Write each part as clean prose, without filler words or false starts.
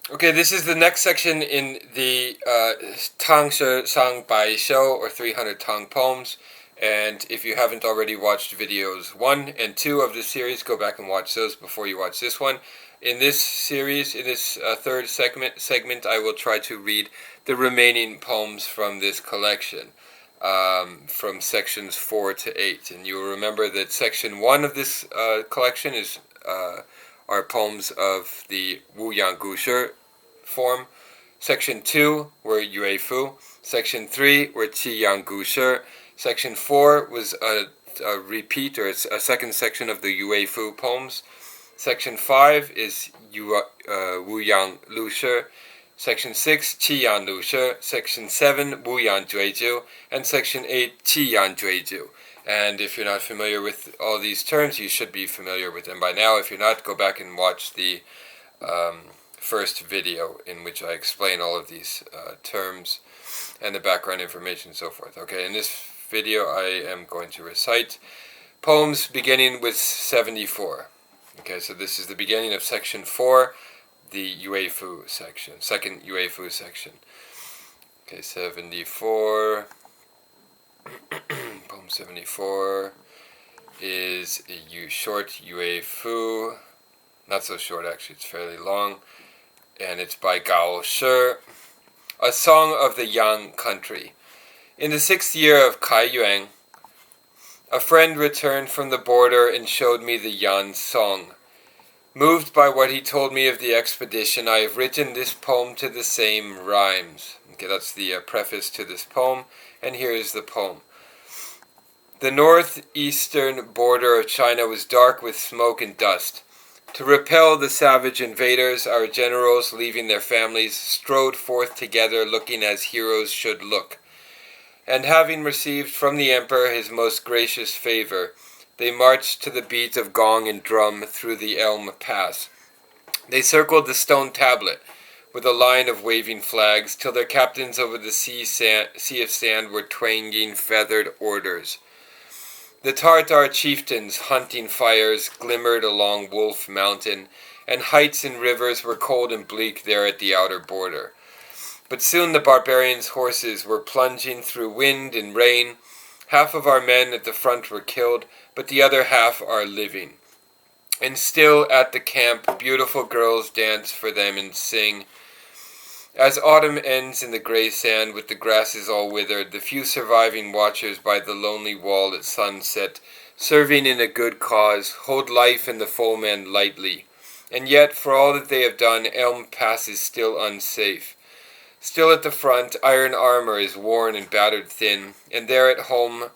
Okay, this is the next section in the Tang Shi Shang Shou, or 300 Tang poems. And if you haven't already watched videos 1 and 2 of this series, go back and watch those before you watch this one. In this series, in this third segment, I will try to read the remaining poems from this collection, from sections 4 to 8. And you will remember that section 1 of this collection is are poems of the wuyan gushi form. Section 2 were yuefu. Section 3 were qiyan gushi. Section 4 was a repeat, or a second section of the yuefu poems. Section 5 is wuyan lüshi. Section 6, qiyan lüshi. Section 7, wuyan jueju. And Section 8, qiyan jueju. And if you're not familiar with all these terms, you should be familiar with them by now. If you're not, go back and watch the first video in which I explain all of these terms and the background information and so forth. Okay, in this video I am going to recite poems beginning with 74. Okay, so this is the beginning of section 4, the yuefu section, second yuefu section. Okay, 74. Poem 74 is a short yuefu, not so short actually, it's fairly long, and it's by Gao Shi. A Song of the Yang Country. In the 6th year of Kaiyuan, a friend returned from the border and showed me the Yan song. Moved by what he told me of the expedition, I have written this poem to the same rhymes. Okay, that's the preface to this poem, and here is the poem. The northeastern border of China was dark with smoke and dust. To repel the savage invaders, our generals, leaving their families, strode forth together, looking as heroes should look. And having received from the emperor his most gracious favor, they marched to the beat of gong and drum through the Elm Pass. They circled the stone tablet with a line of waving flags, till their captains over the sea of sand were twanging feathered orders. The Tartar chieftains, hunting fires, glimmered along Wolf Mountain, and heights and rivers were cold and bleak there at the outer border. But soon the barbarians' horses were plunging through wind and rain. Half of our men at the front were killed, but the other half are living. And still at the camp beautiful girls dance for them and sing. As autumn ends in the gray sand with the grasses all withered, the few surviving watchers by the lonely wall at sunset, serving in a good cause, hold life and the foeman lightly. And yet, for all that they have done, Elm Pass is still unsafe. Still at the front, iron armor is worn and battered thin, and there at home,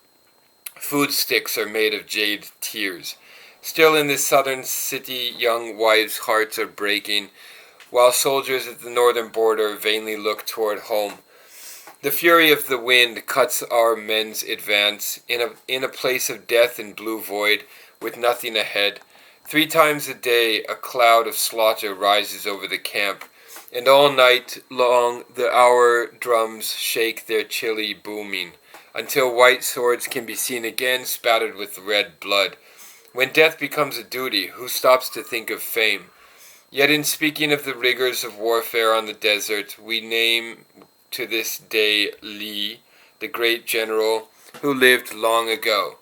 food sticks are made of jade tears. Still in this southern city, young wives' hearts are breaking, while soldiers at the northern border vainly look toward home. The fury of the wind cuts our men's advance, in a place of death and blue void, with nothing ahead. 3 times a day a cloud of slaughter rises over the camp, and all night long the hour drums shake their chilly booming, until white swords can be seen again spattered with red blood. When death becomes a duty, who stops to think of fame? Yet in speaking of the rigors of warfare on the desert, we name to this day Li, the great general who lived long ago.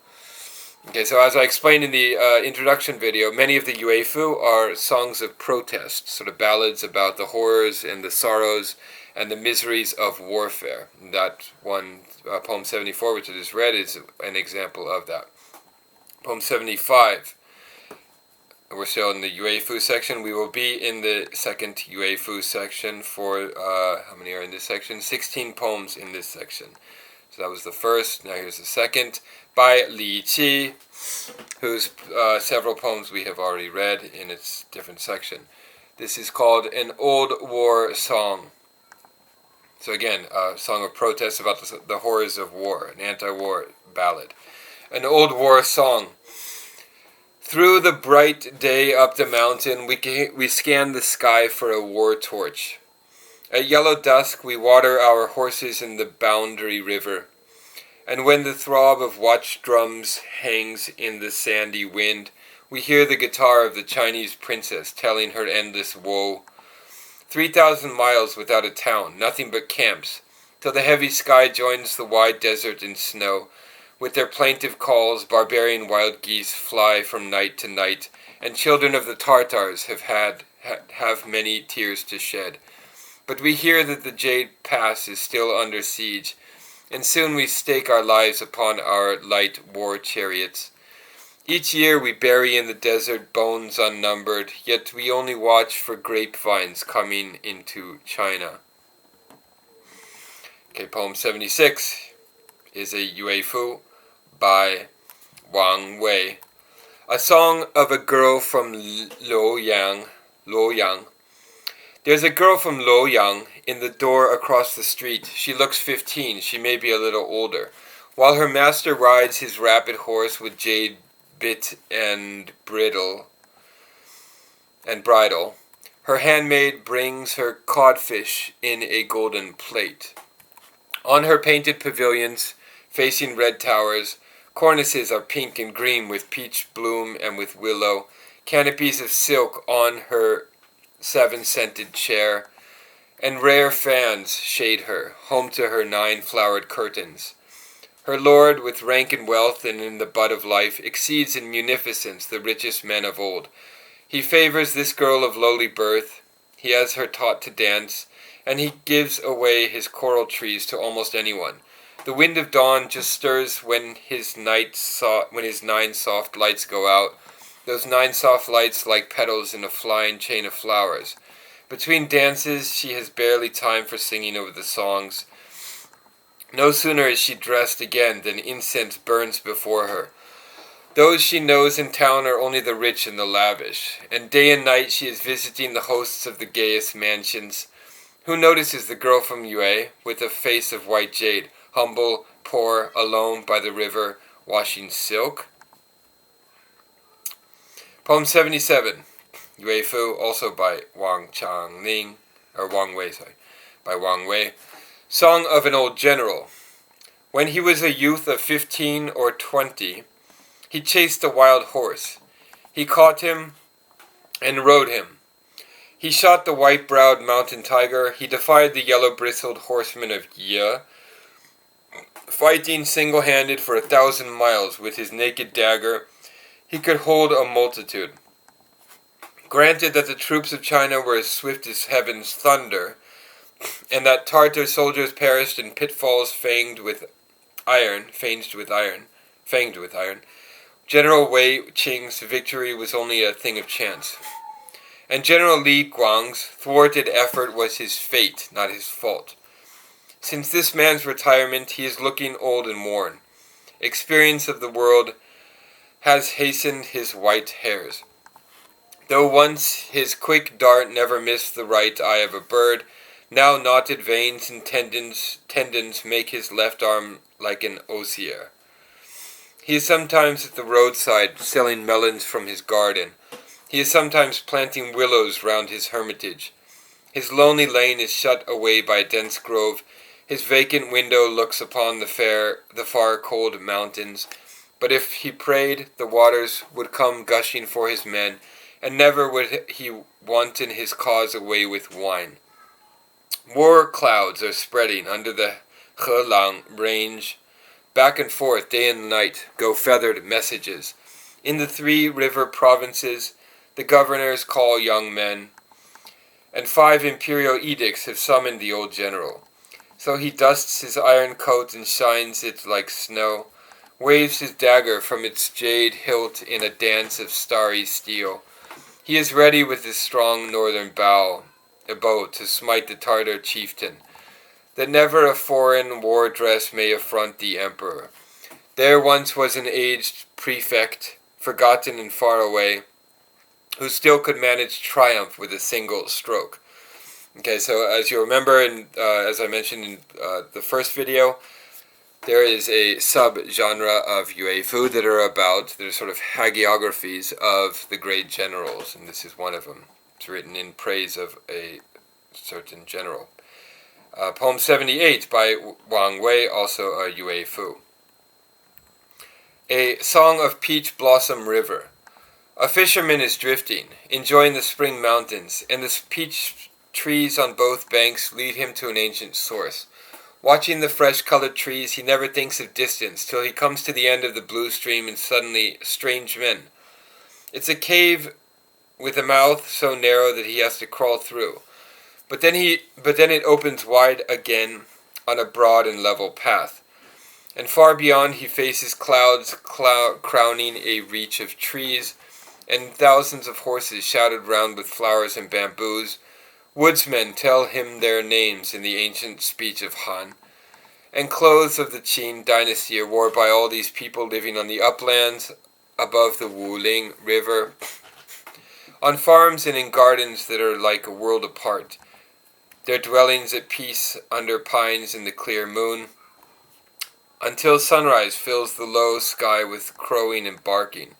Okay, so as I explained in the introduction video, many of the yuefu are songs of protest, sort of ballads about the horrors and the sorrows and the miseries of warfare. That one, poem 74, which I just read, is an example of that. Poem 75. We're still in the yuefu section. We will be in the second yuefu section for, how many are in this section? 16 poems in this section. So that was the first, now here's the second, by Li Qi, whose several poems we have already read in its different section. This is called an old war song. So again, a song of protest about the horrors of war, an anti-war ballad. An old war song. Through the bright day up the mountain, we scan the sky for a war torch. At yellow dusk, we water our horses in the boundary river. And when the throb of watch drums hangs in the sandy wind, we hear the guitar of the Chinese princess telling her endless woe. 3,000 miles without a town, nothing but camps, till the heavy sky joins the wide desert in snow. With their plaintive calls, barbarian wild geese fly from night to night, and children of the Tartars have many tears to shed. But we hear that the Jade Pass is still under siege, and soon we stake our lives upon our light war chariots. Each year we bury in the desert bones unnumbered, yet we only watch for grapevines coming into China. Okay, poem 76 is a yuefu by Wang Wei. A song of a girl from Luoyang. There's a girl from Luoyang in the door across the street. She looks 15, she may be a little older. While her master rides his rapid horse with jade bit and bridle, her handmaid brings her codfish in a golden plate. On her painted pavilions, facing red towers, cornices are pink and green with peach bloom and with willow, canopies of silk on her 7-scented chair, and rare fans shade her, home to her 9-flowered curtains. Her lord, with rank and wealth and in the bud of life, exceeds in munificence the richest men of old. He favors this girl of lowly birth, he has her taught to dance, and he gives away his coral trees to almost anyone. The wind of dawn just stirs when his 9 soft lights go out, those 9 soft lights like petals in a flying chain of flowers. Between dances she has barely time for singing over the songs. No sooner is she dressed again than incense burns before her. Those she knows in town are only the rich and the lavish, and day and night she is visiting the hosts of the gayest mansions. Who notices the girl from Yue, with a face of white jade, humble, poor, alone by the river, washing silk? Poem 77, Yuefu, also by Wang Wei. Song of an Old General. When he was a youth of 15 or 20, he chased a wild horse. He caught him and rode him. He shot the white-browed mountain tiger. He defied the yellow-bristled horsemen of Ye, fighting single-handed for 1,000 miles with his naked dagger. He could hold a multitude. Granted that the troops of China were as swift as heaven's thunder, and that Tartar soldiers perished in pitfalls fanged with iron, General Wei Qing's victory was only a thing of chance. And General Li Guang's thwarted effort was his fate, not his fault. Since this man's retirement, he is looking old and worn. Experience of the world has hastened his white hairs. Though once his quick dart never missed the right eye of a bird, now knotted veins and tendons make his left arm like an osier. He is sometimes at the roadside selling melons from his garden. He is sometimes planting willows round his hermitage. His lonely lane is shut away by a dense grove. His vacant window looks upon the far cold mountains. But if he prayed, the waters would come gushing for his men, and never would he wanton his cause away with wine. War clouds are spreading under the Helang range. Back and forth, day and night, go feathered messages. In the 3 river provinces, the governors call young men, and 5 imperial edicts have summoned the old general. So he dusts his iron coat and shines it like snow, waves his dagger from its jade hilt in a dance of starry steel. He is ready with his strong northern bow to smite the Tartar chieftain, that never a foreign war dress may affront the emperor. There once was an aged prefect, forgotten and far away, who still could manage triumph with a single stroke. Okay, so as you remember, as I mentioned in the first video, there is a sub-genre of yuefu that are sort of hagiographies of the great generals, and this is one of them. It's written in praise of a certain general. Poem 78 by Wang Wei, also a yuefu. A Song of Peach Blossom River. A fisherman is drifting, enjoying the spring mountains, and the peach trees on both banks lead him to an ancient source. Watching the fresh-colored trees, he never thinks of distance, till he comes to the end of the blue stream and suddenly, strange men. It's a cave with a mouth so narrow that he has to crawl through. But then it opens wide again on a broad and level path. And far beyond he faces clouds crowning a reach of trees, and thousands of horses shouted round with flowers and bamboos. Woodsmen tell him their names in the ancient speech of Han. And clothes of the Qin dynasty are worn by all these people living on the uplands above the Wuling River, on farms and in gardens that are like a world apart, their dwellings at peace under pines in the clear moon, until sunrise fills the low sky with crowing and barking.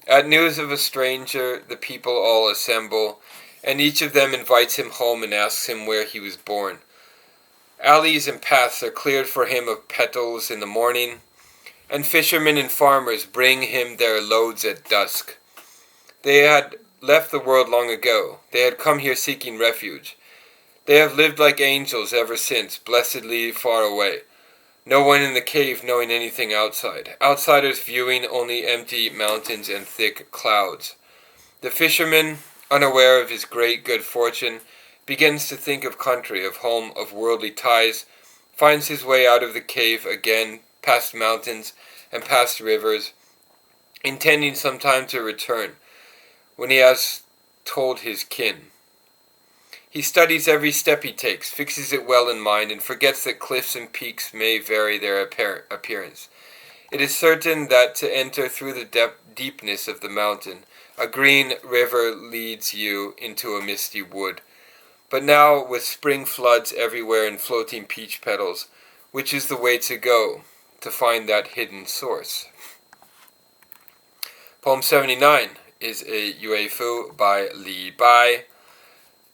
At news of a stranger, the people all assemble, and each of them invites him home and asks him where he was born. Alleys and paths are cleared for him of petals in the morning, and fishermen and farmers bring him their loads at dusk. They had left the world long ago. They had come here seeking refuge. They have lived like angels ever since, blessedly far away. No one in the cave knowing anything outside. Outsiders viewing only empty mountains and thick clouds. The fisherman, unaware of his great good fortune, begins to think of country, of home, of worldly ties, finds his way out of the cave again, past mountains and past rivers, intending sometime to return, when he has told his kin. He studies every step he takes, fixes it well in mind, and forgets that cliffs and peaks may vary their appearance. It is certain that to enter through the deepness of the mountain, a green river leads you into a misty wood. But now, with spring floods everywhere and floating peach petals, which is the way to go to find that hidden source? Poem 79 is a yuefu by Li Bai,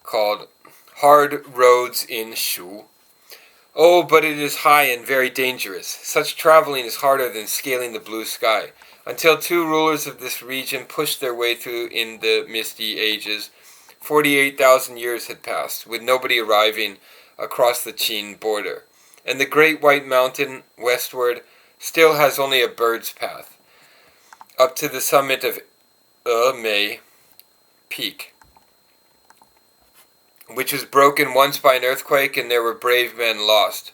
called Hard Roads in Shou. Oh, but it is high and very dangerous. Such traveling is harder than scaling the blue sky. Until two rulers of this region pushed their way through in the misty ages, 48,000 years had passed, with nobody arriving across the Qin border. And the great white mountain, westward, still has only a bird's path, up to the summit of Mei Peak, which was broken once by an earthquake, and there were brave men lost,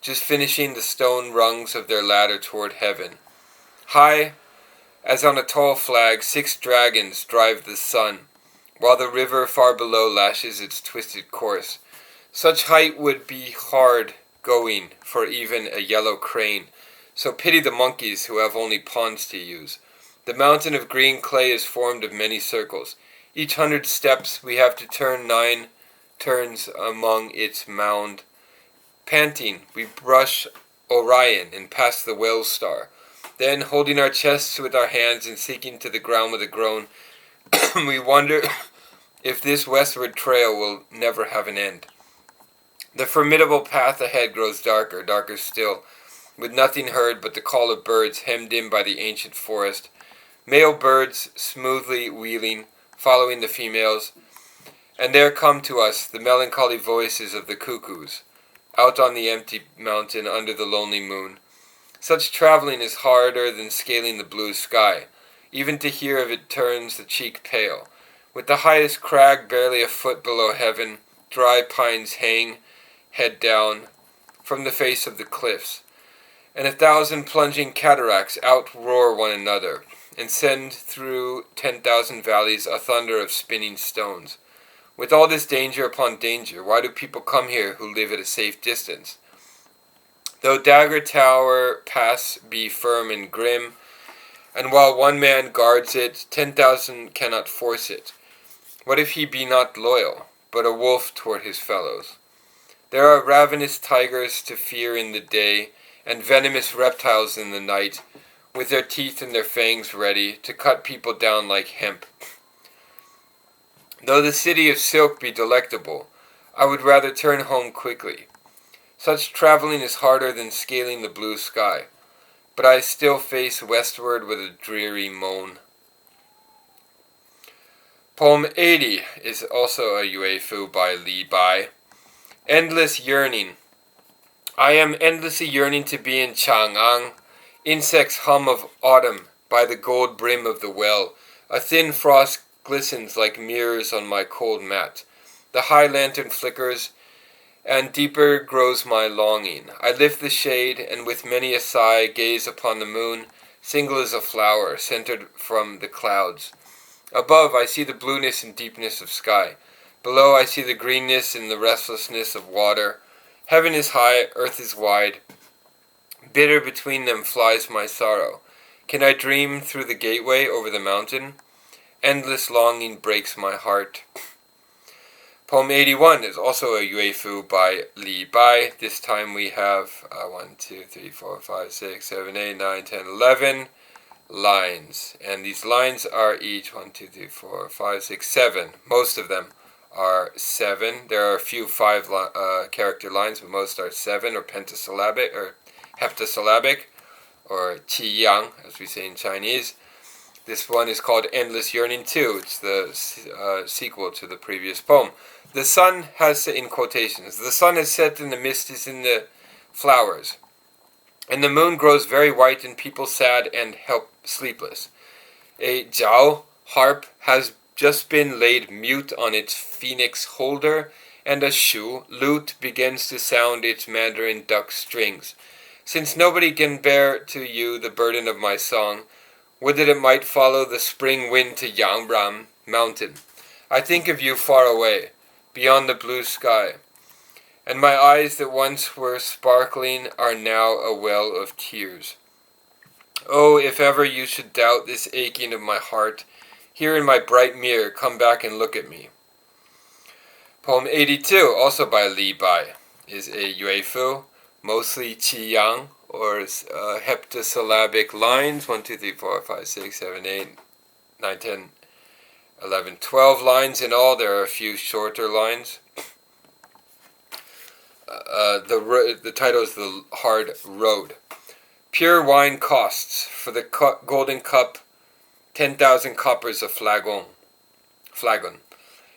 just finishing the stone rungs of their ladder toward heaven. High, as on a tall flag, 6 dragons drive the sun, while the river far below lashes its twisted course. Such height would be hard going for even a yellow crane, so pity the monkeys who have only pawns to use. The mountain of green clay is formed of many circles. Each 100 steps we have to turn 9 turns among its mound. Panting, we brush Orion and pass the whale star. Then, holding our chests with our hands and sinking to the ground with a groan, we wonder if this westward trail will never have an end. The formidable path ahead grows darker, darker still, with nothing heard but the call of birds hemmed in by the ancient forest. Male birds smoothly wheeling, following the females. And there come to us the melancholy voices of the cuckoos, out on the empty mountain under the lonely moon. Such traveling is harder than scaling the blue sky. Even to hear of it turns the cheek pale. With the highest crag barely a foot below heaven, dry pines hang, head down, from the face of the cliffs. And 1,000 plunging cataracts outroar one another, and send through 10,000 valleys a thunder of spinning stones. With all this danger upon danger, why do people come here who live at a safe distance? Though Dagger Tower pass be firm and grim, and while one man guards it, 10,000 cannot force it. What if he be not loyal, but a wolf toward his fellows? There are ravenous tigers to fear in the day, and venomous reptiles in the night, with their teeth and their fangs ready to cut people down like hemp. Though the city of silk be delectable, I would rather turn home quickly. Such traveling is harder than scaling the blue sky, but I still face westward with a dreary moan. Poem 80 is also a yuefu by Li Bai. Endless yearning. I am endlessly yearning to be in Chang'an. Insects hum of autumn by the gold brim of the well. A thin frost glistens like mirrors on my cold mat. The high lantern flickers, and deeper grows my longing. I lift the shade, and with many a sigh gaze upon the moon, single as a flower, centered from the clouds. Above I see the blueness and deepness of sky. Below I see the greenness and the restlessness of water. Heaven is high, earth is wide. Bitter between them flies my sorrow. Can I dream through the gateway over the mountain? Endless longing breaks my heart. Poem 81 is also a yuefu by Li Bai. This time we have 1, 2, 3, 4, 5, 6, 7, 8, 9, 10, 11 lines. And these lines are each 1, 2, 3, 4, 5, 6, 7. Most of them are 7. There are a few 5 character lines, but most are 7 or pentasyllabic or heptasyllabic or qiyan, as we say in Chinese. This one is called Endless Yearning 2. It's the sequel to the previous poem. The sun has, in quotations, the sun has set and the mist is in the flowers. And the moon grows very white and people sad and sleepless. A jiao, harp, has just been laid mute on its phoenix holder, and a Shou, lute, begins to sound its mandarin duck strings. Since nobody can bear to you the burden of my song, would that it might follow the spring wind to Yangbram mountain. I think of you far away, beyond the blue sky, and my eyes that once were sparkling are now a well of tears. Oh, if ever you should doubt this aching of my heart, here in my bright mirror, come back and look at me. Poem 82, also by Li Bai, is a yuefu, mostly qiyan, or heptasyllabic lines, 1, 2, 3, 4, 5, 6, 7, 8, 9, 10, 11, 12 lines in all. There are a few shorter lines. The title is The Hard Road. Pure wine costs, for the golden cup, 10,000 coppers a flagon,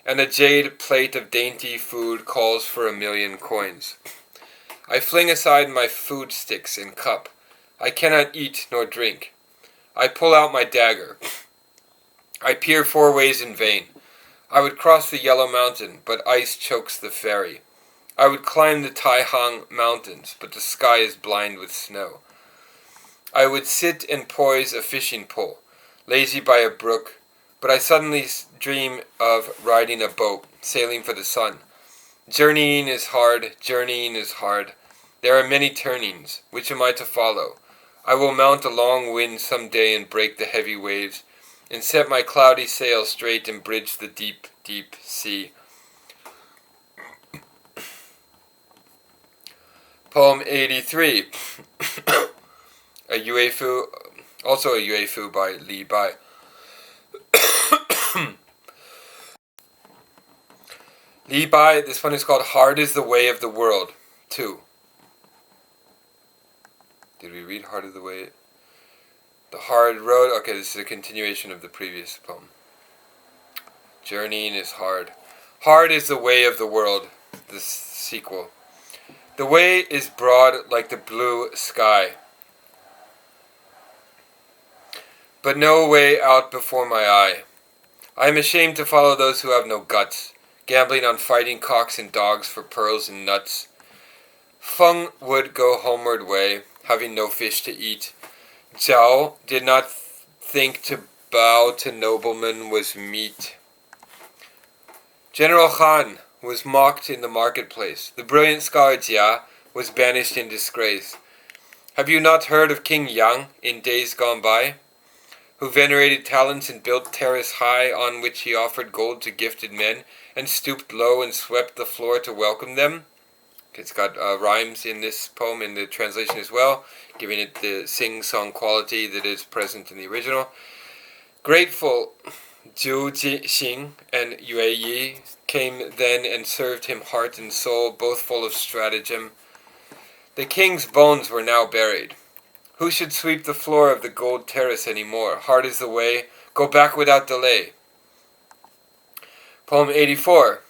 and a jade plate of dainty food calls for 1,000,000 coins. I fling aside my food sticks and cup. I cannot eat nor drink. I pull out my dagger. I peer 4 ways in vain. I would cross the Yellow Mountain, but ice chokes the ferry. I would climb the Taihang Mountains, but the sky is blind with snow. I would sit and poise a fishing pole, lazy by a brook, but I suddenly dream of riding a boat, sailing for the sun. Journeying is hard, journeying is hard. There are many turnings. Which am I to follow? I will mount a long wind some day and break the heavy waves, and set my cloudy sail straight and bridge the deep, deep sea. Poem 83, a yuefu, also a yuefu by Li Bai. Li Bai, this one is called Hard is the Way of the World, 2. Did we read Hard is the Way? The Hard Road? Okay, this is a continuation of the previous poem. Journeying is hard. Hard is the way of the world, the sequel. The way is broad like the blue sky, but no way out before my eye. I am ashamed to follow those who have no guts, gambling on fighting cocks and dogs for pearls and nuts. Feng would go homeward way, having no fish to eat. Zhao did not think to bow to noblemen was meat. General Han was mocked in the marketplace. The brilliant scholar Jia was banished in disgrace. Have you not heard of King Yang in days gone by, who venerated talents and built terrace high, on which he offered gold to gifted men, and stooped low and swept the floor to welcome them? It's got rhymes in this poem in the translation as well, giving it the sing-song quality that is present in the original. Grateful Zhu Jixing and Yue Yi came then and served him heart and soul, both full of stratagem. The king's bones were now buried. Who should sweep the floor of the gold terrace any more? Hard is the way. Go back without delay. Poem 84,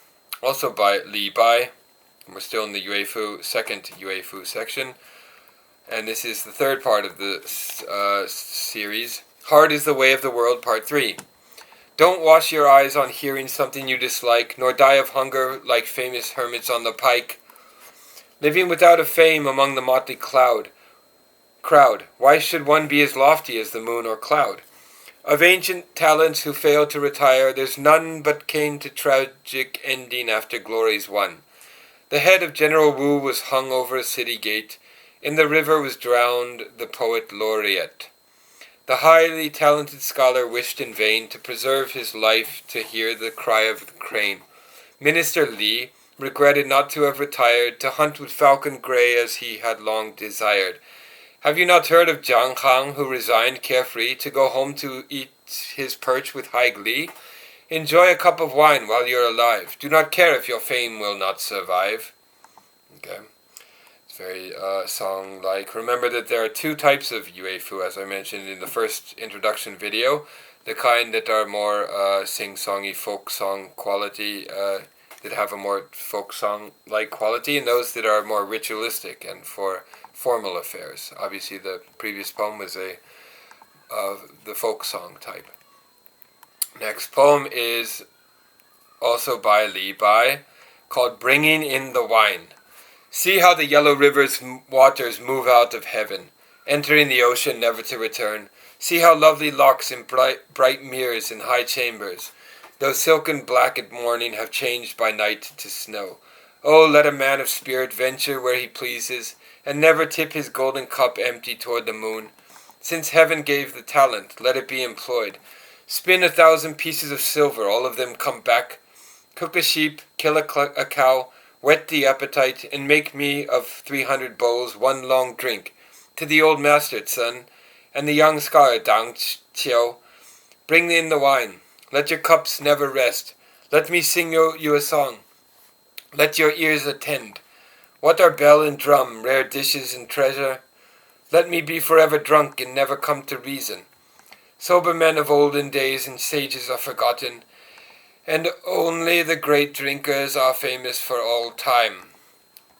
also by Li Bai. We're still in the yuefu, second yuefu section. And this is the third part of the series. Hard is the way of the world, part 3. Don't wash your eyes on hearing something you dislike, nor die of hunger like famous hermits on the pike. Living without a fame among the motley crowd, why should one be as lofty as the moon or cloud? Of ancient talents who fail to retire, there's none but came to tragic ending after glory's won. The head of General Wu was hung over a city gate. In the river was drowned the poet laureate. The highly talented scholar wished in vain to preserve his life to hear the cry of the crane. Minister Li regretted not to have retired to hunt with falcon grey as he had long desired. Have you not heard of Zhang Hang, who resigned carefree to go home to eat his perch with high glee? Enjoy a cup of wine while you're alive. Do not care if your fame will not survive. Okay. It's very song-like. Remember that there are two types of yuefu, as I mentioned in the first introduction video. The kind that are more sing-songy, folk song quality, that have a more folk song-like quality, and those that are more ritualistic and for formal affairs. Obviously, the previous poem was the folk song type. Next poem is also by Li Bai, called Bringing in the Wine. See how the yellow river's waters move out of heaven, entering the ocean never to return. See how lovely locks in bright mirrors in high chambers, though silken black at morning, have changed by night to snow. Oh, let a man of spirit venture where he pleases, and never tip his golden cup empty toward the moon. Since heaven gave the talent, let it be employed. Spin 1,000 pieces of silver, all of them come back. Cook a sheep, kill a cow, whet the appetite, and make me of 300 bowls one long drink. To the old master, son, and the young scholar, Tang Shi, bring in the wine. Let your cups never rest. Let me sing you a song. Let your ears attend. What are bell and drum, rare dishes and treasure? Let me be forever drunk and never come to reason. Sober men of olden days and sages are forgotten, and only the great drinkers are famous for all time.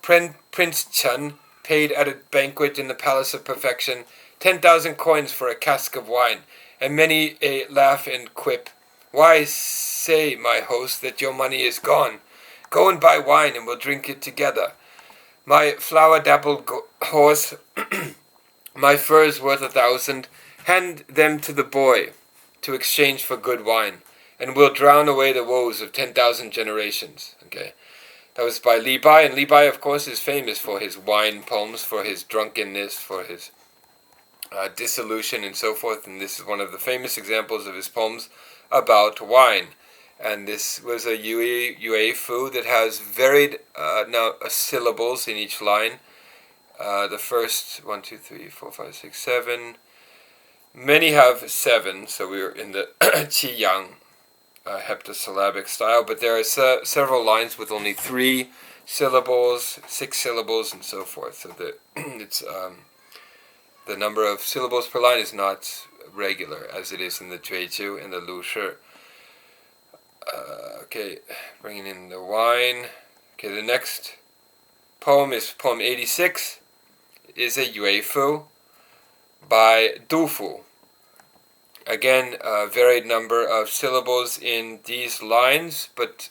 Prince Chun paid at a banquet in the Palace of Perfection 10,000 coins for a cask of wine, and many a laugh and quip. Why say, my host, that your money is gone? Go and buy wine and we'll drink it together. My flower-dappled horse, my furs worth 1,000, hand them to the boy to exchange for good wine, and we'll drown away the woes of 10,000 generations. Okay, that was by Li Bai, and Li Bai, of course, is famous for his wine poems, for his drunkenness, for his dissolution, and so forth. And this is one of the famous examples of his poems about wine. And this was a yuefu that has varied syllables in each line. The first 1, 2, 3, 4, 5, 6, 7. Many have 7, so we're in the qiyan heptasyllabic style. But there are several lines with only 3 syllables, 6 syllables, and so forth. So the number of syllables per line is not regular, as it is in the jueju and the lüshi. Okay, bringing in the wine. Okay, the next poem is poem 86. Is a yuefu by Dufu. Again, a varied number of syllables in these lines, but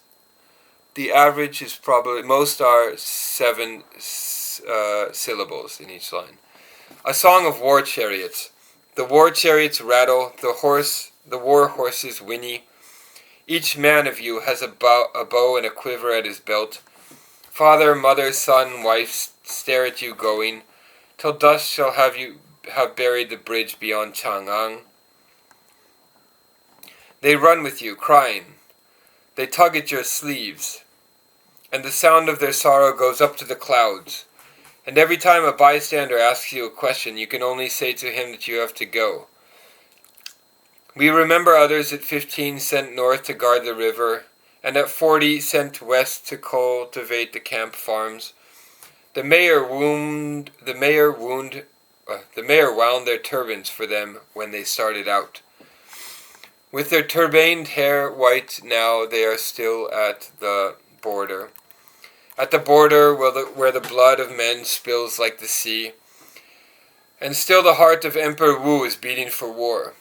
the average is probably, most are 7 syllables in each line. A song of war chariots. The war chariots rattle, the war horses whinny. Each man of you has a bow and a quiver at his belt. Father, mother, son, wife stare at you going, till dust shall have buried the bridge beyond Chang'an. They run with you, crying. They tug at your sleeves, and the sound of their sorrow goes up to the clouds. And every time a bystander asks you a question, you can only say to him that you have to go. We remember others at 15 sent north to guard the river, and at 40 sent west to cultivate the camp farms. The mayor wound their turbans for them when they started out. With their turbaned hair white now, they are still at the border. At the border where the blood of men spills like the sea. And still the heart of Emperor Wu is beating for war.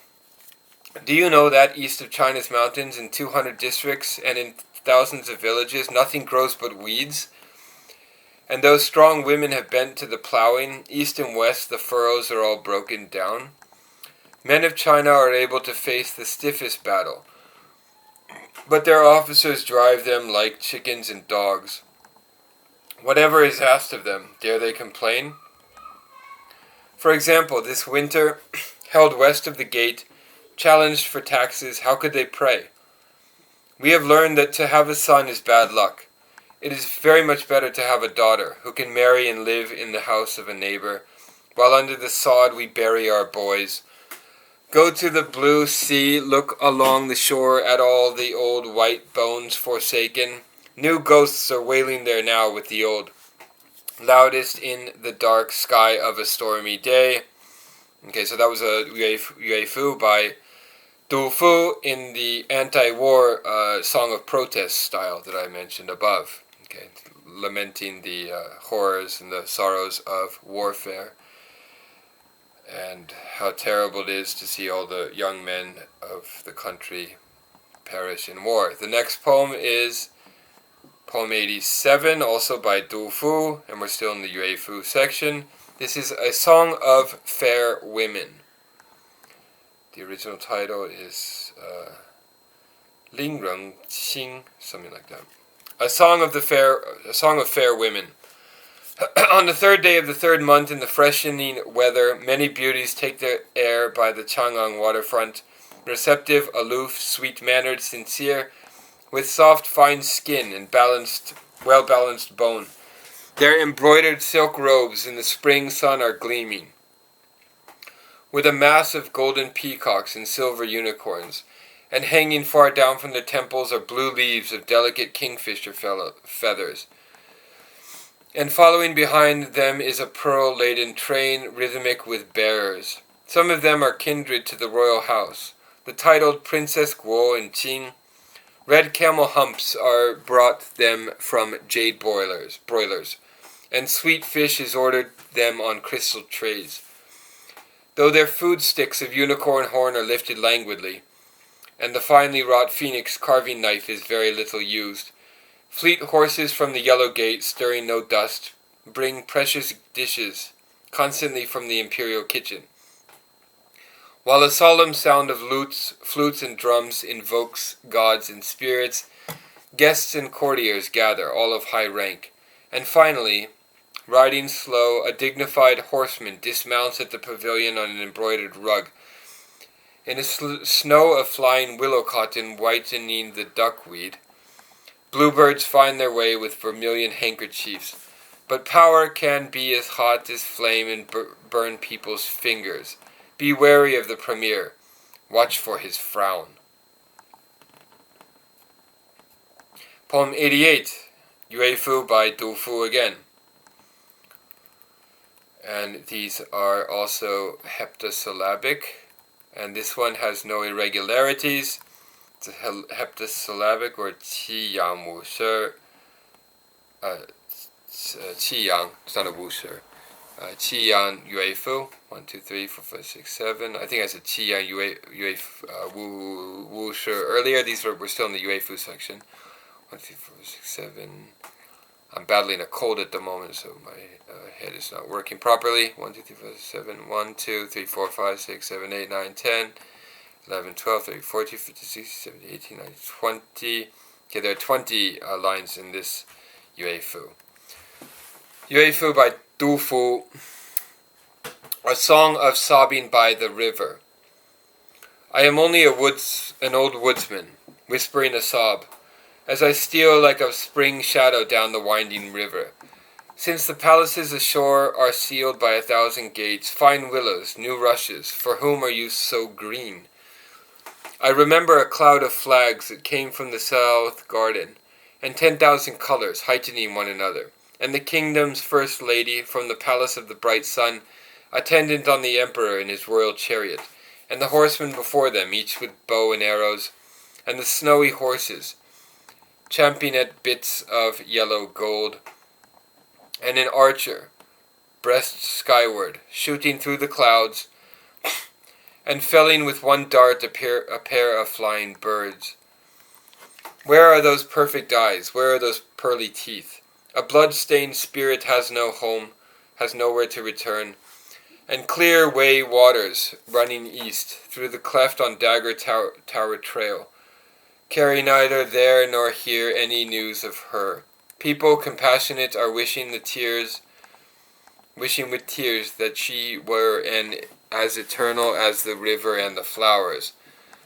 Do you know that east of China's mountains, in 200 districts and in thousands of villages, nothing grows but weeds? And those strong women have bent to the plowing. East and west the furrows are all broken down. Men of China are able to face the stiffest battle, but their officers drive them like chickens and dogs. Whatever is asked of them, dare they complain? For example, this winter, held west of the gate, challenged for taxes, how could they pray? We have learned that to have a son is bad luck. It is very much better to have a daughter, who can marry and live in the house of a neighbor, while under the sod we bury our boys. Go to the blue sea, look along the shore at all the old white bones forsaken. New ghosts are wailing there now with the old, loudest in the dark sky of a stormy day. Okay, so that was a yuefu by Du Fu in the anti-war song of protest style that I mentioned above. Okay, lamenting the horrors and the sorrows of warfare, and how terrible it is to see all the young men of the country perish in war. The next poem is poem 87, also by Du Fu, and we're still in the yuefu section. This is a song of fair women. The original title is Ling Reng Xing, something like that. A song of fair women. On the third day of the third month, in the freshening weather, many beauties take their air by the Chang'an waterfront, receptive, aloof, sweet-mannered, sincere, with soft, fine skin and well-balanced bone. Their embroidered silk robes in the spring sun are gleaming, with a mass of golden peacocks and silver unicorns, and hanging far down from the temples are blue leaves of delicate kingfisher feathers. And following behind them is a pearl-laden train, rhythmic with bearers. Some of them are kindred to the royal house, the titled Princess Guo and Qing. Red camel humps are brought them from jade broilers, and sweet fish is ordered them on crystal trays. Though their food sticks of unicorn horn are lifted languidly, and the finely wrought phoenix carving knife is very little used, fleet horses from the yellow gate, stirring no dust, bring precious dishes constantly from the imperial kitchen, while a solemn sound of lutes, flutes, and drums invokes gods and spirits. Guests and courtiers gather, all of high rank, and finally, riding slow, a dignified horseman dismounts at the pavilion on an embroidered rug. In a snow of flying willow cotton whitening the duckweed, bluebirds find their way with vermilion handkerchiefs. But power can be as hot as flame and burn people's fingers. Be wary of the premier. Watch for his frown. Poem 88, yuefu by Du Fu again. And these are also heptasyllabic. And this one has no irregularities. It's a heptasyllabic, or qiyan wushi. Qiyan, it's not a wushi. Qiyan yuefu. 1, 2, 3, 4, 5, 6, 7. I think I said qiyan yuefu wushi earlier. We're still in the yuefu section. 1, 2, 3, 4, 6, 7. I'm battling a cold at the moment, so my head is not working properly. 1, 2, 3, 4, 7. 1, 2, 3, 4, 5, 6, 7, 8, 9, 10. 11, 12, 13, 14, 15, 16, 17, 18, 19, 20. Okay, there are 20 lines in this yuefu. Yuefu by Du Fu. A song of sobbing by the river. I am only an old woodsman, whispering a sob, as I steal like a spring shadow down the winding river. Since the palaces ashore are sealed by 1,000 gates, fine willows, new rushes, for whom are you so green? I remember a cloud of flags that came from the south garden, and 10,000 colors heightening one another, and the kingdom's first lady from the palace of the bright sun, attendant on the emperor in his royal chariot, and the horsemen before them, each with bow and arrows, and the snowy horses, champing at bits of yellow gold, and an archer, breast skyward, shooting through the clouds, and felling with one dart a pair of flying birds. Where are those perfect eyes? Where are those pearly teeth? A blood-stained spirit has no home, has nowhere to return. And clear way waters, running east, through the cleft on Dagger Tower Trail, carry neither there nor here any news of her. People compassionate are wishing with tears that she were as eternal as the river and the flowers.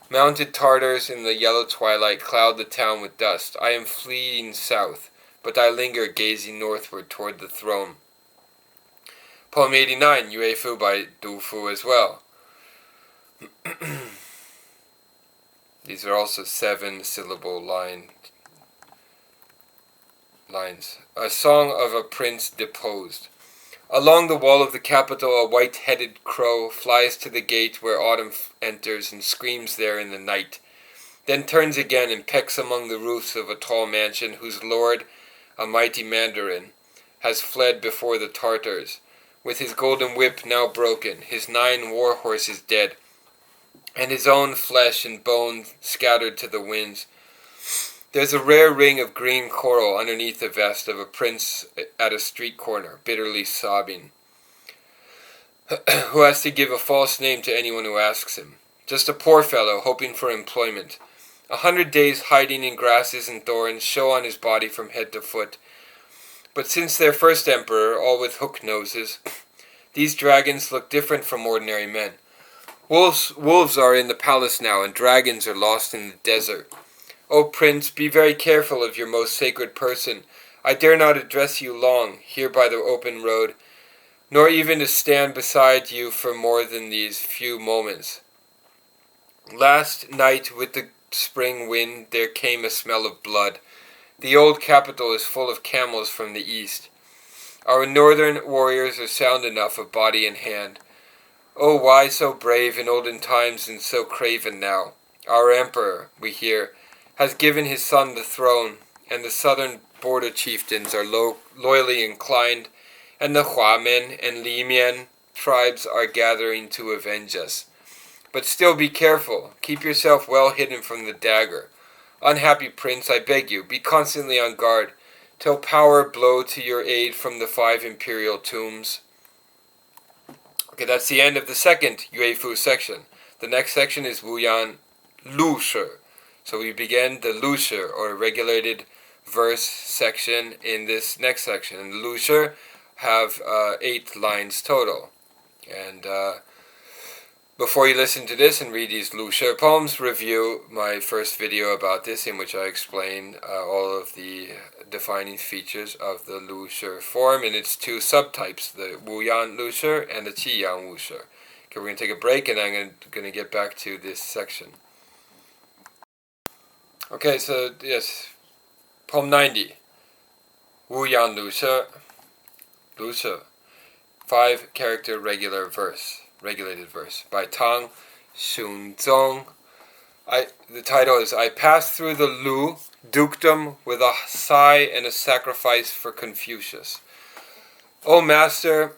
Mounted Tartars in the yellow twilight cloud the town with dust. I am fleeing south, but I linger gazing northward toward the throne. Poem 89, Yuefu by Du Fu as well. These are also 7-syllable lines. A song of a prince deposed. Along the wall of the capital a white-headed crow flies to the gate where autumn enters and screams there in the night, then turns again and pecks among the roofs of a tall mansion whose lord, a mighty mandarin, has fled before the Tartars, with his golden whip now broken, his 9 war horses dead, and his own flesh and bone scattered to the winds. There's a rare ring of green coral underneath the vest of a prince at a street corner, bitterly sobbing, who has to give a false name to anyone who asks him. Just a poor fellow hoping for employment. 100 days hiding in grasses and thorns show on his body from head to foot. But since their first emperor, all with hook noses, these dragons look different from ordinary men. Wolves are in the palace now, and dragons are lost in the desert. O prince, be very careful of your most sacred person. I dare not address you long, here by the open road, nor even to stand beside you for more than these few moments. Last night, with the spring wind, there came a smell of blood. The old capital is full of camels from the east. Our northern warriors are sound enough of body and hand. Oh, why so brave in olden times and so craven now? Our emperor, we hear, has given his son the throne, and the southern border chieftains are loyally inclined, and the Huamen and Limian tribes are gathering to avenge us. But still be careful. Keep yourself well hidden from the dagger. Unhappy prince, I beg you, be constantly on guard, till power blow to your aid from the 5 imperial tombs. Okay, that's the end of the second yuefu section. The next section is wuyan lüshi. So we begin the lüshi, or regulated verse section, in this next section. And the lüshi have 8 lines total. And before you listen to this and read these lüshi poems, review my first video about this, in which I explain all of the defining features of the lüshi form in its 2 subtypes, the wuyan lüshi and the qiyan lüshi. Okay, we're going to take a break, and I'm going to get back to this section. Okay, so yes, poem 90, wuyan lüshi, 5-character regulated verse, by Tang Shi. The title is, I pass through the Lu dukedom with a sigh and a sacrifice for Confucius. O Master,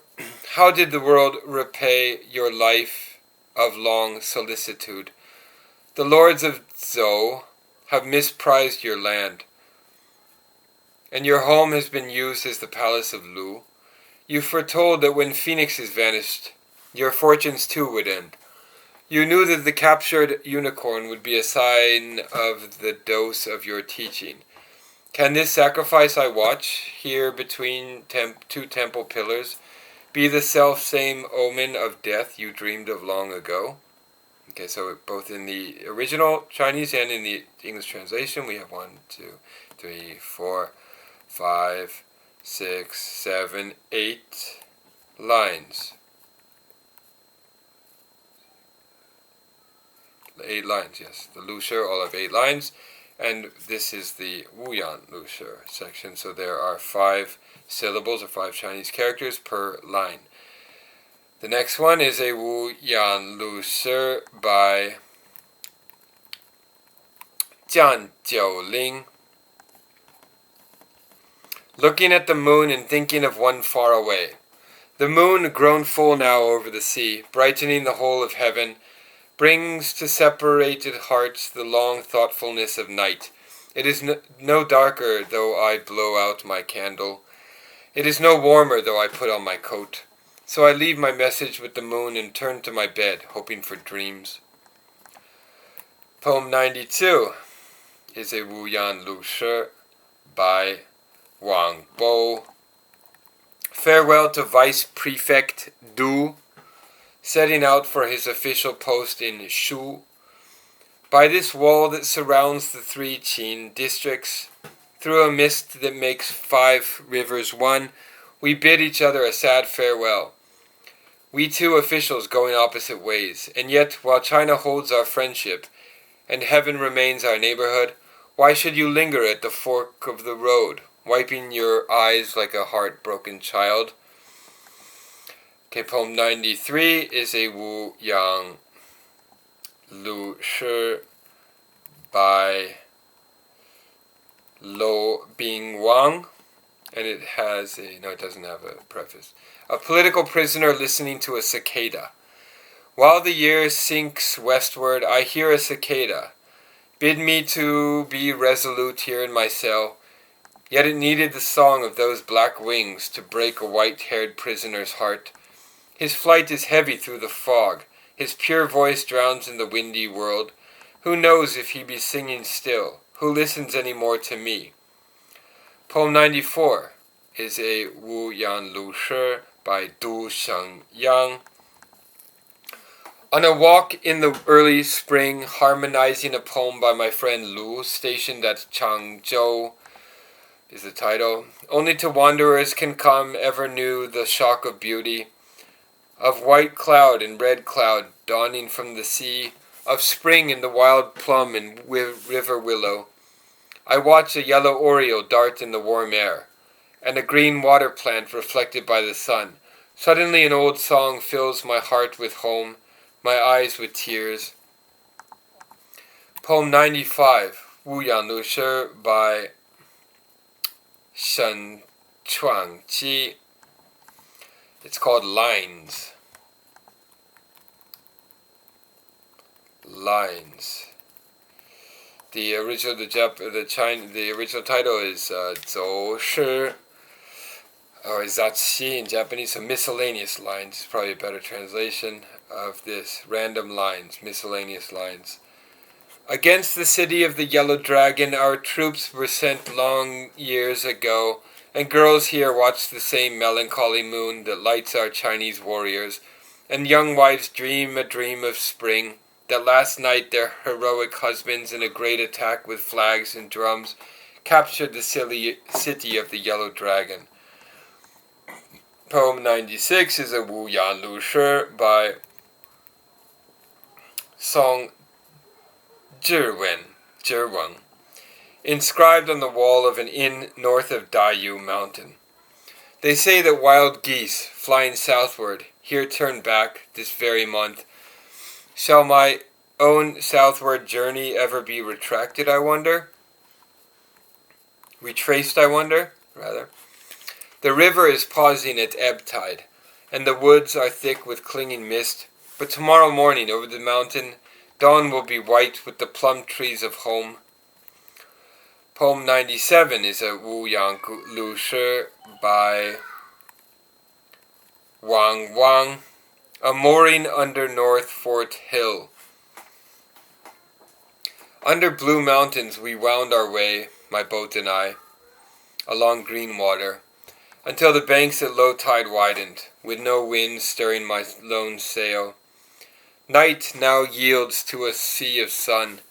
how did the world repay your life of long solicitude? The lords of Zhou have misprized your land, and your home has been used as the palace of Lu. You foretold that when phoenixes vanished, your fortunes too would end. You knew that the captured unicorn would be a sign of the dose of your teaching. Can this sacrifice I watch here between 2 temple pillars be the self-same omen of death you dreamed of long ago? Okay, so both in the original Chinese and in the English translation, we have 1, 2, 3, 4, 5, 6, 7, 8 lines. 8 lines, yes. The lüshi all have 8 lines, and this is the wuyan lüshi section. So there are 5 syllables or 5 Chinese characters per line. The next one is a wuyan律诗 by Jian. Looking at the moon and thinking of one far away. The moon, grown full now over the sea, brightening the whole of heaven, brings to separated hearts the long thoughtfulness of night. It is no darker though I blow out my candle. It is no warmer though I put on my coat. So I leave my message with the moon and turn to my bed, hoping for dreams. Poem 92 is a wuyan律诗 by Wang Bo. Farewell to Vice Prefect Du, setting out for his official post in Shou. By this wall that surrounds the 3 qiyan districts, through a mist that makes 5 rivers one, we bid each other a sad farewell. We 2 officials going opposite ways, and yet while China holds our friendship, and heaven remains our neighborhood, why should you linger at the fork of the road, wiping your eyes like a heartbroken child? Okay, poem 93 is a wuyan律诗 by Lo Bing Wang, and it has a, no, it doesn't have a preface. A political prisoner listening to a cicada. While the year sinks westward, I hear a cicada. Bid me to be resolute here in my cell. Yet it needed the song of those black wings to break a white-haired prisoner's heart. His flight is heavy through the fog. His pure voice drowns in the windy world. Who knows if he be singing still? Who listens any more to me? Poem 94 is a wuyan律诗 by Du Shengyang. On a walk in the early spring, harmonizing a poem by my friend Lu, stationed at Changzhou, is the title. Only to wanderers can come ever new the shock of beauty, of white cloud and red cloud dawning from the sea, of spring in the wild plum and river willow. I watch a yellow oriole dart in the warm air, and a green water plant reflected by the sun. Suddenly an old song fills my heart with home, my eyes with tears. Poem 95, wuyan律诗 by Shang. It's called Lines. Lines. The original title is 走诗, or zachi in Japanese, so miscellaneous lines is probably a better translation of this. Random lines, miscellaneous lines. Against the city of the Yellow Dragon, our troops were sent long years ago, and girls here watch the same melancholy moon that lights our Chinese warriors, and young wives dream a dream of spring, that last night their heroic husbands in a great attack with flags and drums captured the city of the Yellow Dragon. Poem 96 is a wuyan律诗 by Song Zhiwen, inscribed on the wall of an inn north of Dayu Mountain. They say that wild geese, flying southward, here turn back this very month. Shall my own southward journey ever be retracted, I wonder? Retraced, I wonder, rather. The river is pausing at ebb tide, and the woods are thick with clinging mist, but tomorrow morning over the mountain, dawn will be white with the plum trees of home. Poem 97 is a wuyan律诗 by Wang, a mooring under North Fort Hill. Under blue mountains we wound our way, my boat and I, along green water, until the banks at low tide widened, with no wind stirring my lone sail. Night now yields to a sea of sun,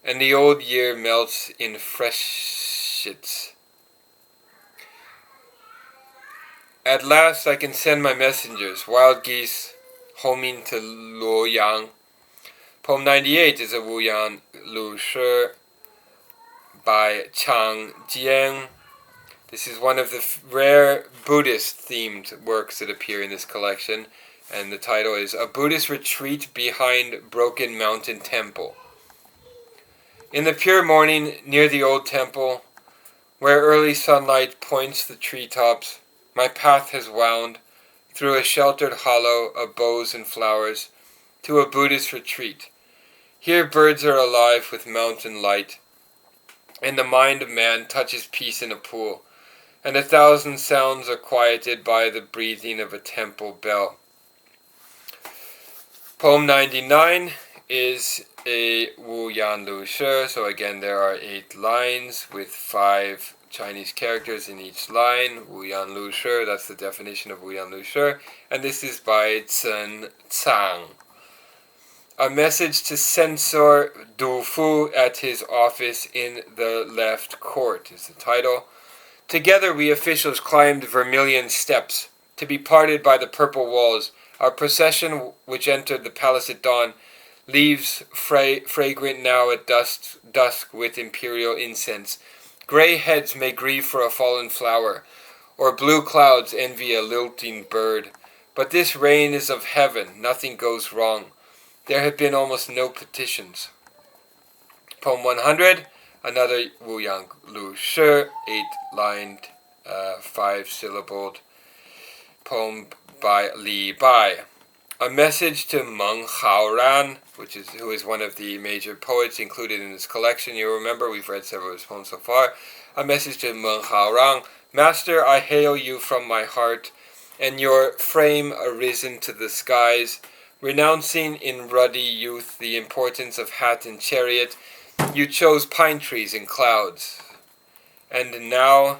and the old year melts in freshets. At last I can send my messengers, wild geese, homing to Luoyang. Poem 98 is a wuyan律诗 by Qiyan. This is one of the rare Buddhist-themed works that appear in this collection, and the title is A Buddhist Retreat Behind Broken Mountain Temple. In the pure morning near the old temple, where early sunlight points the treetops, my path has wound through a sheltered hollow of boughs and flowers to a Buddhist retreat. Here birds are alive with mountain light, and the mind of man touches peace in a pool, and 1,000 sounds are quieted by the breathing of a temple bell. Poem 99 is a wuyan lüshi, so again there are 8 lines with 5 Chinese characters in each line. Wuyan lüshi, that's the definition of wuyan lüshi, and this is by Shang. A message to Censor Dufu at his office in the left court is the title. Together we officials climbed vermilion steps, to be parted by the purple walls. Our procession, which entered the palace at dawn, leaves fragrant now at dusk with imperial incense. Grey heads may grieve for a fallen flower, or blue clouds envy a lilting bird. But this rain is of heaven, nothing goes wrong. There have been almost no petitions. Poem 100, another wuyan lüshi, 8-lined, 5-syllabled poem by Li Bai. A message to Meng Haoran, who is one of the major poets included in this collection. You remember, we've read several of his poems so far. A message to Meng Haoran. Master, I hail you from my heart, and your frame arisen to the skies. Renouncing in ruddy youth the importance of hat and chariot, you chose pine trees and clouds. And now,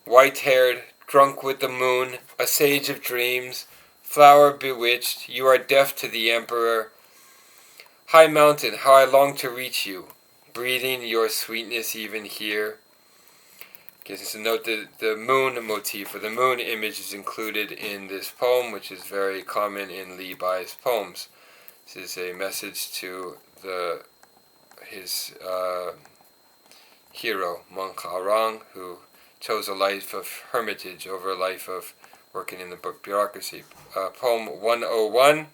white-haired, drunk with the moon, a sage of dreams, flower bewitched, you are deaf to the emperor. High mountain, how I long to reach you, breathing your sweetness even here. Gives us a note that the moon motif, or the moon image, is included in this poem, which is very common in Li Bai's poems. This is a message to his hero, Meng Haoran, who chose a life of hermitage over a life of working in the bureaucracy. Poem 101,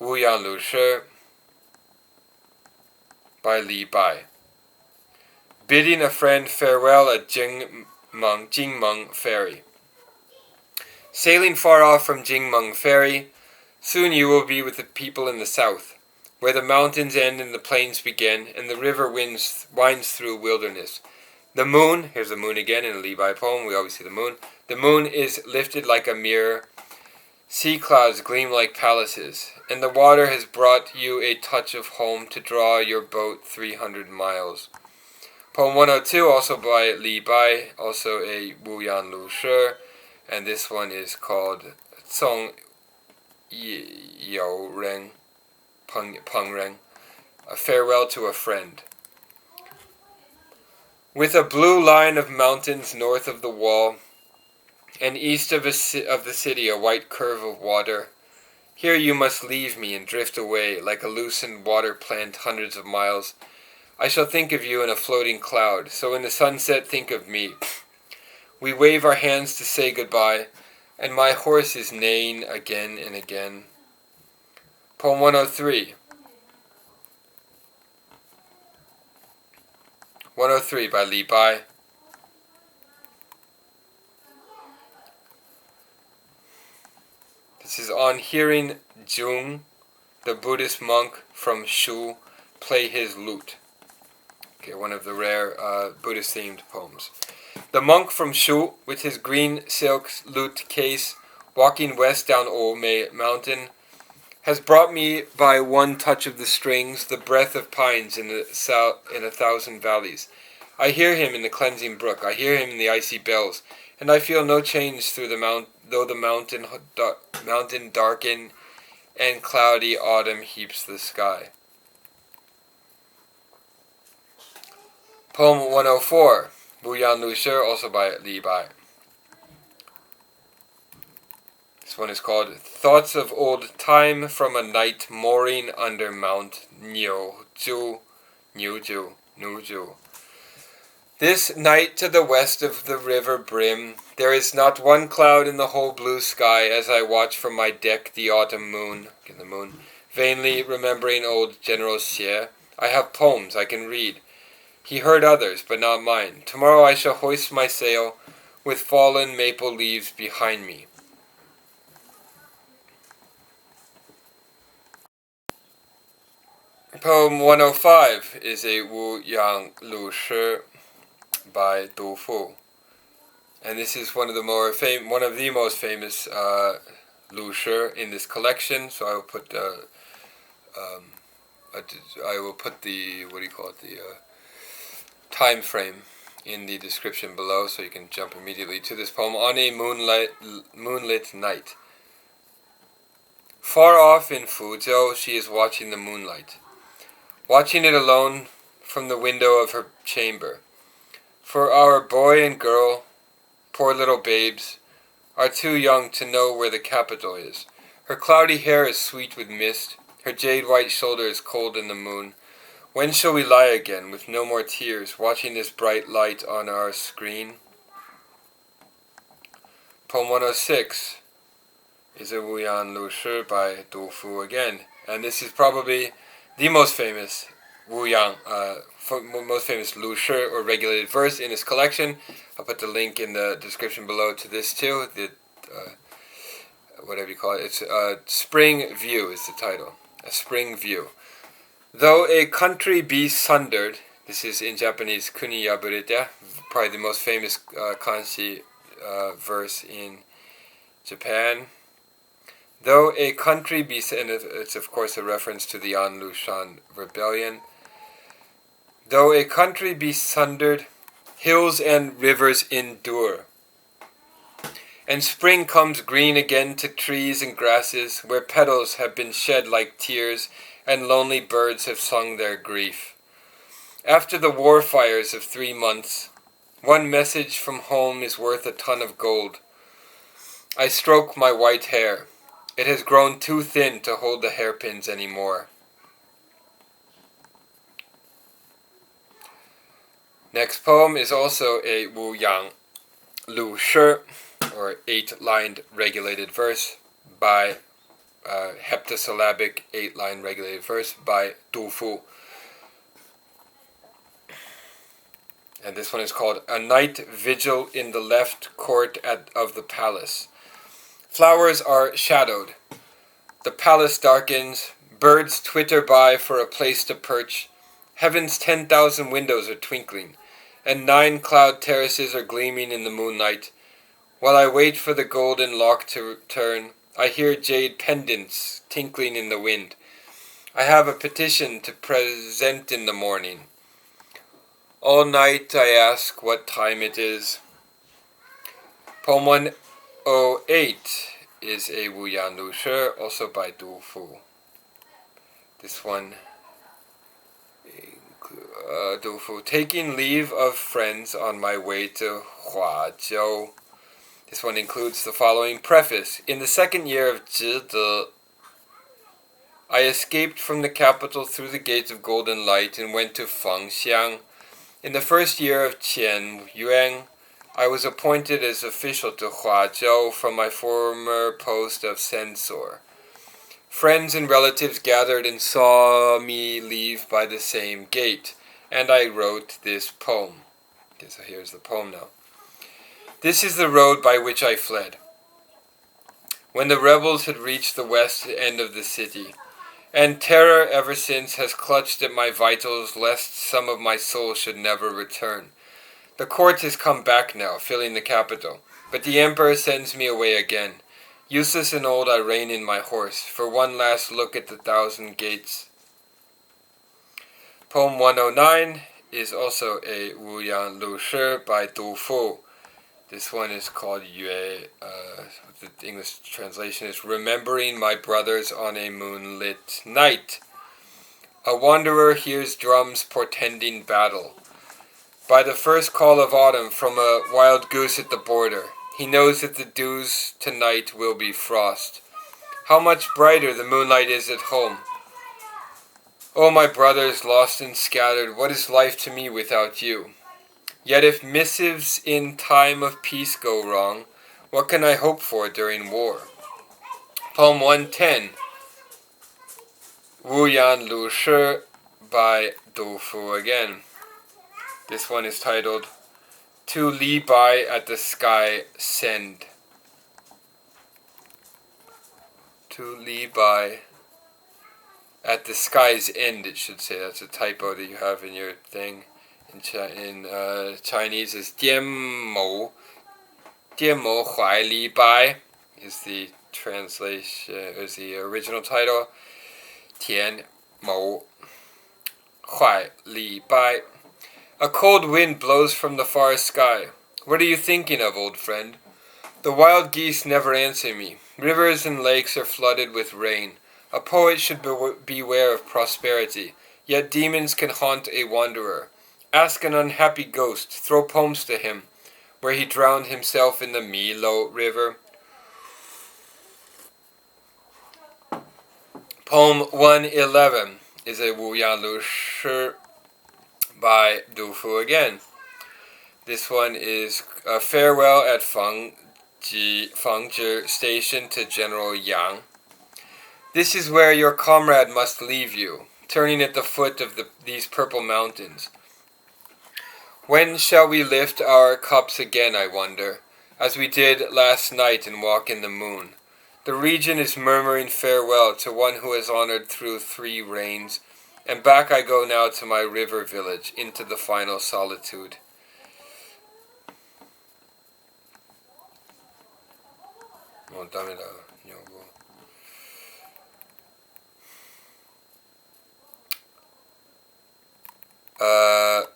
Wuyan lüshi, by Li Bai. Bidding a friend farewell at Jingmeng Ferry. Sailing far off from Jingmeng Ferry, soon you will be with the people in the south, where the mountains end and the plains begin, and the river winds through wilderness. The moon, here's the moon again in a Li Bai poem, we always see the moon. The moon is lifted like a mirror, sea clouds gleam like palaces, and the water has brought you a touch of home to draw your boat 300 miles. Poem 102, also by Li Bai, also a wuyan lüshi, and this one is called Zong You Ren, Peng Ren, a farewell to a friend. With a blue line of mountains north of the wall, and east of the city a white curve of water, here you must leave me and drift away like a loosened water plant hundreds of miles. I shall think of you in a floating cloud, so in the sunset think of me. We wave our hands to say goodbye, and my horse is neighing again and again. Poem 103. 103 by Li Bai. This is on hearing Jung, the Buddhist monk from Shou, play his lute. Okay, one of the rare Buddhist-themed poems. The monk from Shou, with his green silk lute case, walking west down Omei Mountain, has brought me by one touch of the strings the breath of pines in 1,000 valleys. I hear him in the cleansing brook, I hear him in the icy bells, and I feel no change through though the mountain darken and cloudy autumn heaps the sky. Poem 104, Wuyan lüshi, also by Li Bai. This one is called Thoughts of Old Time from a Night Mooring Under Mount Nuju. This night to the west of the river brim, there is not one cloud in the whole blue sky as I watch from my deck the autumn moon, vainly remembering old General Xie. I have poems I can read. He heard others, but not mine. Tomorrow I shall hoist my sail with fallen maple leaves behind me. Poem 105 is a wuyan lüshi by Du Fu, and this is one of the most famous lüshi in this collection. So I will put the time frame in the description below, so you can jump immediately to this poem. On a moonlit night. Far off in Fuzhou, she is watching the moonlight, watching it alone from the window of her chamber. For our boy and girl, poor little babes, are too young to know where the capital is. Her cloudy hair is sweet with mist, her jade-white shoulder is cold in the moon. When shall we lie again, with no more tears, watching this bright light on our screen? Poem 106 is a wuyan lüshi by Du Fu again, and this is probably the most famous lüshi or regulated verse in his collection. I'll put the link in the description below to this too. Whatever you call it. It's Spring View is the title. A Spring View. Though a country be sundered, this is in Japanese kuni yaburete, probably the most famous kanji verse in Japan. Though a country be, and it's of course a reference to the An Lushan rebellion. Though a country be sundered, hills and rivers endure. And spring comes green again to trees and grasses, where petals have been shed like tears, and lonely birds have sung their grief. After the war fires of 3 months, one message from home is worth a ton of gold. I stroke my white hair. It has grown too thin to hold the hairpins anymore. Next poem is also a wuyan lüshi, or 8-lined regulated verse by heptasyllabic 8-line regulated verse by Du Fu. And this one is called A Night Vigil in the Left Court of the Palace. Flowers are shadowed. The palace darkens. Birds twitter by for a place to perch. Heaven's 10,000 windows are twinkling, and 9 cloud terraces are gleaming in the moonlight. While I wait for the golden lock to turn, I hear jade pendants tinkling in the wind. I have a petition to present in the morning. All night I ask what time it is. Poem 108 is a wuyan lüshi, also by Du Fu. This one, Du Fu, taking leave of friends on my way to Huazhou. This one includes the following preface. In the 2nd year of Zhide, I escaped from the capital through the gates of golden light and went to Fengxiang. In the 1st year of Qiyan Yuan, I was appointed as official to Huazhou from my former post of censor. Friends and relatives gathered and saw me leave by the same gate, and I wrote this poem. So here's the poem now. This is the road by which I fled. When the rebels had reached the west end of the city, and terror ever since has clutched at my vitals lest some of my soul should never return. The court has come back now, filling the capital, but the emperor sends me away again. Useless and old I rein in my horse, for one last look at the 1,000 gates. Poem 109 is also a wuyan lüshi by Du Fu. This one is called yuefu. The English translation is Remembering My Brothers on a Moonlit Night. A wanderer hears drums portending battle. By the first call of autumn from a wild goose at the border, he knows that the dews tonight will be frost. How much brighter the moonlight is at home. Oh, my brothers, lost and scattered, what is life to me without you? Yet if missives in time of peace go wrong, what can I hope for during war? Poem 110, Wuyan Lüshi by Dufu again. This one is titled, To Li Bai at the Sky Send. To Li Bai at the sky's end, it should say. That's a typo that you have in your thing. In Chinese is 颠谋怀里白 is the translation, is the original title. 颠谋怀里白. A cold wind blows from the far sky. What are you thinking of, old friend? The wild geese never answer me. Rivers and lakes are flooded with rain. A poet should beware of prosperity, yet demons can haunt a wanderer. Ask an unhappy ghost, throw poems to him, where he drowned himself in the Milo River. Poem 111 is a wuyan lüshi by Dufu again. This one is a farewell at Fangzhi Station to General Yang. This is where your comrade must leave you, turning at the foot of these purple mountains. When shall we lift our cups again, I wonder, as we did last night and walk in the moon? The region is murmuring farewell to one who has honored through 3 rains, and back I go now to my river village, into the final solitude.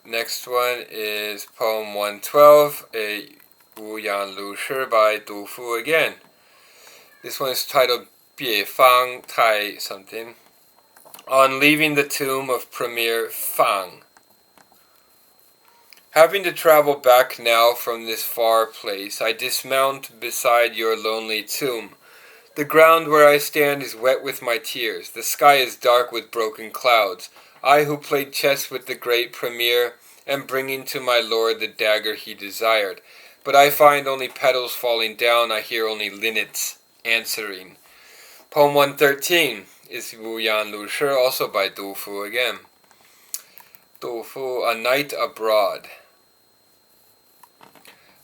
Next one is Poem 112, a wuyan lüshi by Dufu again. This one is titled 别方太 something. On leaving the tomb of Premier Fang. Having to travel back now from this far place, I dismount beside your lonely tomb. The ground where I stand is wet with my tears. The sky is dark with broken clouds. I who played chess with the great Premier am bringing to my lord the dagger he desired. But I find only petals falling down, I hear only linnets answering. Poem 113 is wuyan lüshi, also by Dufu again. Dufu, A Night Abroad.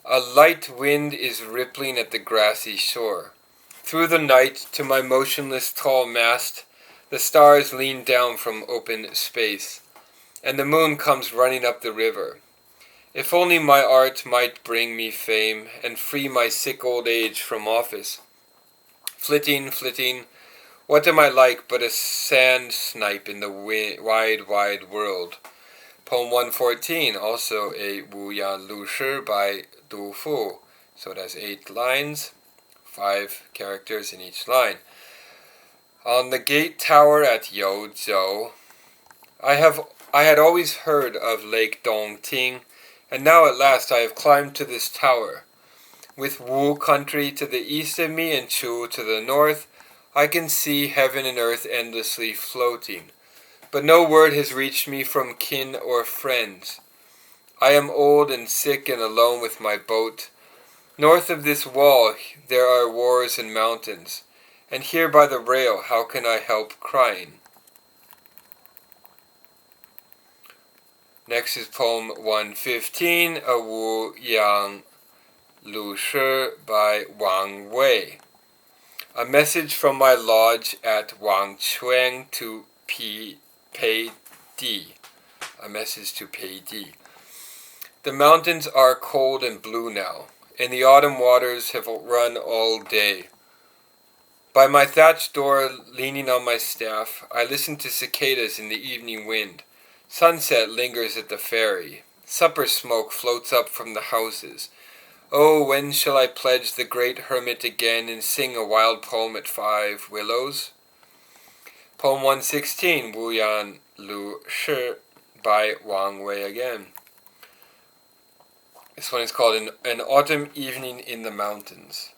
A light wind is rippling at the grassy shore. Through the night, to my motionless tall mast, the stars lean down from open space, and the moon comes running up the river. If only my art might bring me fame, and free my sick old age from office. Flitting, flitting, what am I like but a sand snipe in the wide, wide world? Poem 114, also a wuyan lüshi by Dufu. So it has 8 lines, 5 characters in each line. On the gate tower at Yueju, I had always heard of Lake Dongting, and now at last I have climbed to this tower. With Wu country to the east of me and Chu to the north, I can see heaven and earth endlessly floating. But no word has reached me from kin or friends. I am old and sick and alone with my boat. North of this wall there are wars and mountains, and here by the rail how can I help crying? Next is Poem 115, a wuyan lüshi by Wang Wei. A message from my lodge at Wangquan to Pei Di. A message to Pei Di. The mountains are cold and blue now, and the autumn waters have run all day. By my thatched door, leaning on my staff, I listen to cicadas in the evening wind. Sunset lingers at the ferry. Supper smoke floats up from the houses. Oh, when shall I pledge the great hermit again and sing a wild poem at 5 willows? Poem 116, wuyan lüshi by Wang Wei again. This one is called An Autumn Evening in the Mountains.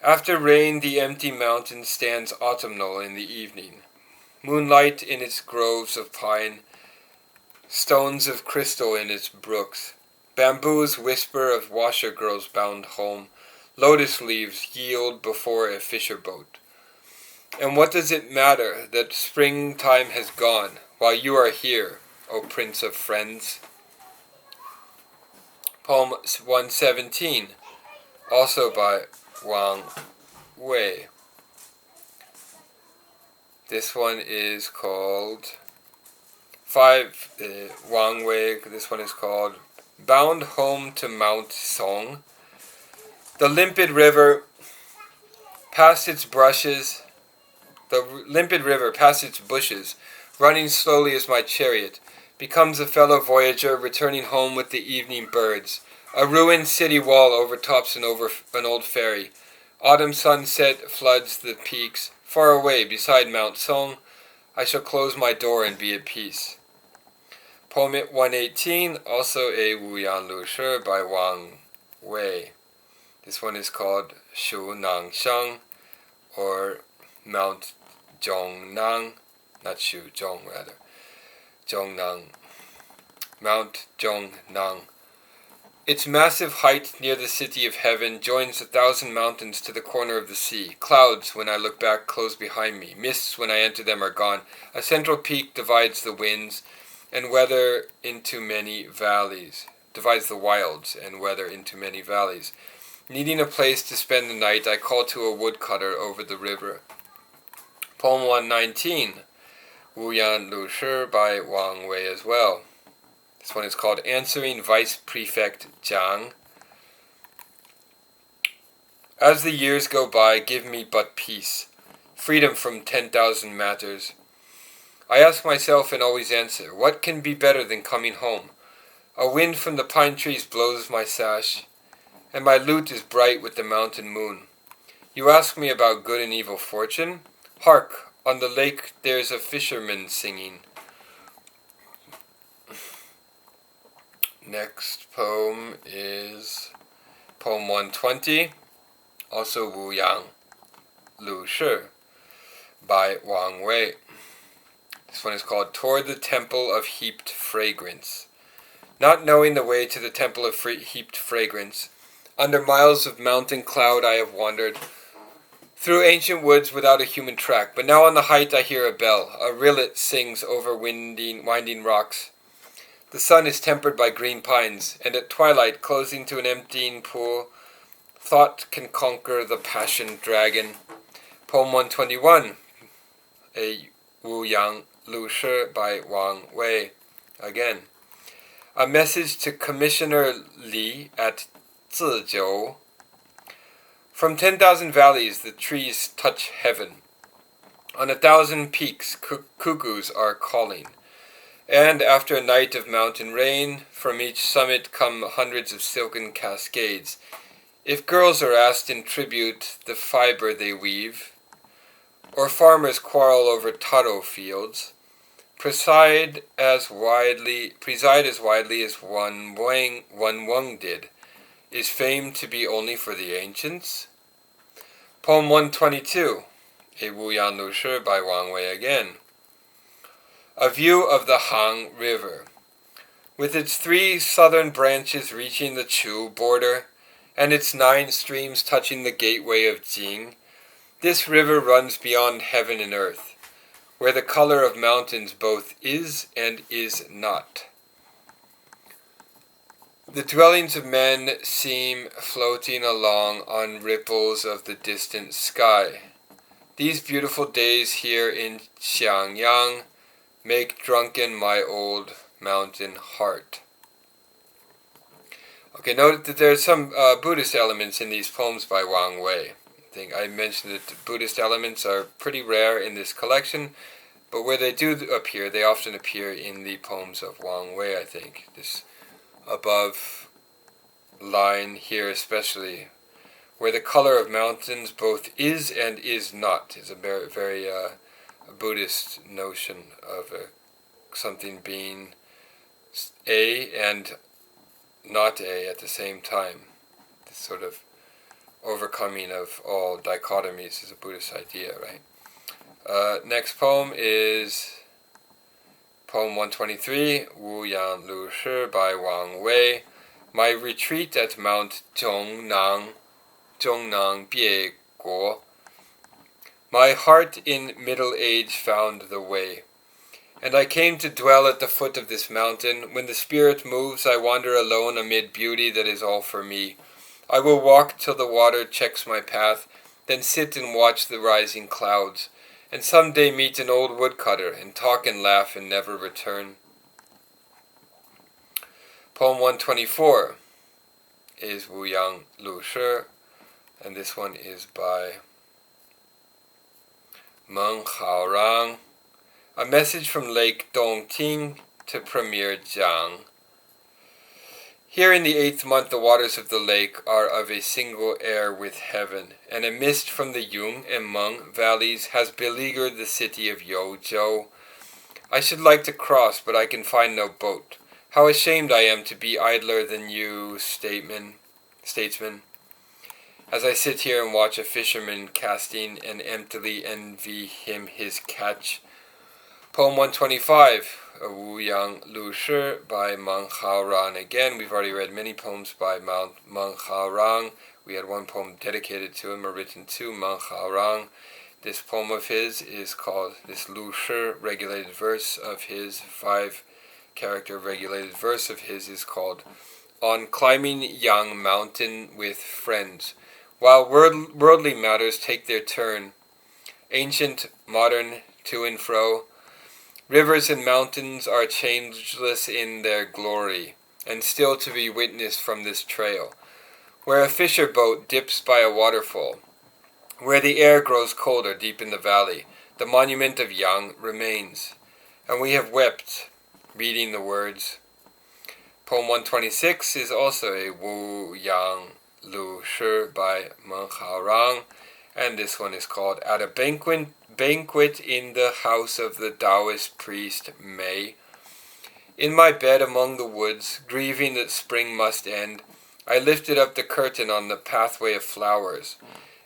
After rain, the empty mountain stands autumnal in the evening. Moonlight in its groves of pine, stones of crystal in its brooks. Bamboos whisper of washer girls bound home. Lotus leaves yield before a fisher boat. And what does it matter that springtime has gone while you are here, O Prince of Friends? Poem 117, also by Wang Wei. This one is called Wang Wei. This one is called Bound Home to Mount Song. The limpid river past its bushes, running slowly as my chariot, becomes a fellow voyager returning home with the evening birds. A ruined city wall overtops an old ferry. Autumn sunset floods the peaks. Far away, beside Mount Song, I shall close my door and be at peace. Poem 118, also a wuyan律诗by Wang Wei. This one is called Shou Shang, or Mount Zhongnang, not Shu, Zhong rather. Zhongnang, Mount Zhongnang. Its massive height near the city of heaven joins 1,000 mountains to the corner of the sea. Clouds, when I look back, close behind me. Mists, when I enter them, are gone. A central peak divides the winds and weather into many valleys. Divides the wilds and weather into many valleys. Needing a place to spend the night, I call to a woodcutter over the river. Poem 119, wuyan律诗by Wang Wei as well. This one is called Answering Vice Prefect Zhang. As the years go by, give me but peace, freedom from 10,000 matters. I ask myself and always answer, what can be better than coming home? A wind from the pine trees blows my sash, and my lute is bright with the mountain moon. You ask me about good and evil fortune? Hark, on the lake there's a fisherman singing. Next poem is Poem 120, also wuyan律诗by Wang Wei. This one is called Toward the Temple of Heaped Fragrance. Not knowing the way to the Temple of Heaped Fragrance, under miles of mountain cloud I have wandered, through ancient woods without a human track. But now on the height I hear a bell. A rillet sings over winding rocks. The sun is tempered by green pines, and at twilight, closing to an emptying pool, thought can conquer the passion dragon. Poem 121, a wuyan律诗by Wang Wei. Again, a message to Commissioner Li at Zijiu. From 10,000 valleys the trees touch heaven. On 1,000 peaks cuckoos are calling. And after a night of mountain rain, from each summit come hundreds of silken cascades. If girls are asked in tribute the fiber they weave, or farmers quarrel over taro fields, preside as widely as one Wang did. Is fame to be only for the ancients? Poem 122, a wuyan律诗by Wang Wei again. A view of the Han River, with its 3 southern branches reaching the Chu border, and its 9 streams touching the gateway of Jing. This river runs beyond heaven and earth, where the color of mountains both is and is not. The dwellings of men seem floating along on ripples of the distant sky. These beautiful days here in Qiyan make drunken my old mountain heart. Okay, note that there are some Buddhist elements in these poems by Wang Wei. I mentioned that Buddhist elements are pretty rare in this collection, but where they do appear, they often appear in the poems of Wang Wei, I think. This above line here especially, where the color of mountains both is and is not, is a very Buddhist notion of something being A and not A at the same time. This sort of overcoming of all dichotomies is a Buddhist idea, right? Next poem is Poem 123, wuyan律诗by Wang Wei. my retreat at Mount Zhongnang Bie Guo. My heart in middle age found the way, and I came to dwell at the foot of this mountain. When the spirit moves, I wander alone amid beauty that is all for me. I will walk till the water checks my path, then sit and watch the rising clouds, and some day meet an old woodcutter, and talk and laugh and never return. Poem 124 is Wuyan Lushi, and this one is by Meng Haorang. A message from Lake Dongting to Premier Zhang. Here in the 8th month the waters of the lake are of a single air with heaven, and a mist from the Yung and Meng valleys has beleaguered the city of Yueju. I should like to cross, but I can find no boat. How ashamed I am to be idler than you, statesman. As I sit here and watch a fisherman casting and emptily envy him his catch. Poem 125, Wuyan Lushi by Meng Haorang. Again, we've already read many poems by Meng Haorang. We had one poem dedicated to him or written to Meng Haorang. This poem of his is called, this Lushi regulated verse of his, 5-character regulated verse of his is called On Climbing Yang Mountain with Friends. While worldly matters take their turn, ancient, modern, to and fro, rivers and mountains are changeless in their glory, and still to be witnessed from this trail, where a fisher boat dips by a waterfall, where the air grows colder deep in the valley, the monument of Yang remains, and we have wept, reading the words. Poem 126 is also a Wuyan Lushi by Meng Haorang, and this one is called At a Banquet in the House of the Taoist Priest Mei. In my bed among the woods, grieving that spring must end, I lifted up the curtain on the pathway of flowers,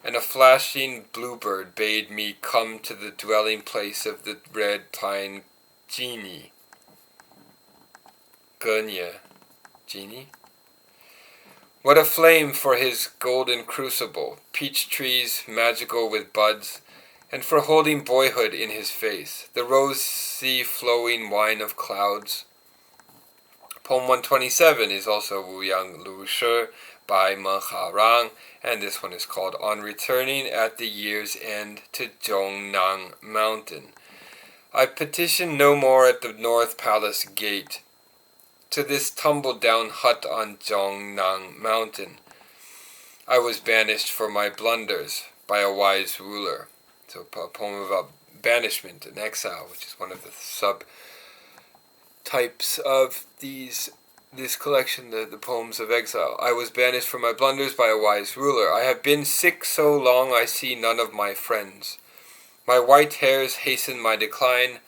and a flashing bluebird bade me come to the dwelling place of the red pine genie. Genie? What a flame for his golden crucible, peach trees magical with buds, and for holding boyhood in his face, the rosy flowing wine of clouds. Poem 127 is also Wuyan Lushi by Meng Haorang, and this one is called On Returning at the Year's End to Zhongnang Mountain. I petition no more at the North Palace Gate, to this tumble-down hut on Zhongnang Mountain. I was banished for my blunders by a wise ruler. So a poem about banishment and exile, which is one of the subtypes of this collection, the poems of exile. I was banished for my blunders by a wise ruler. I have been sick so long I see none of my friends. My white hairs hasten my decline,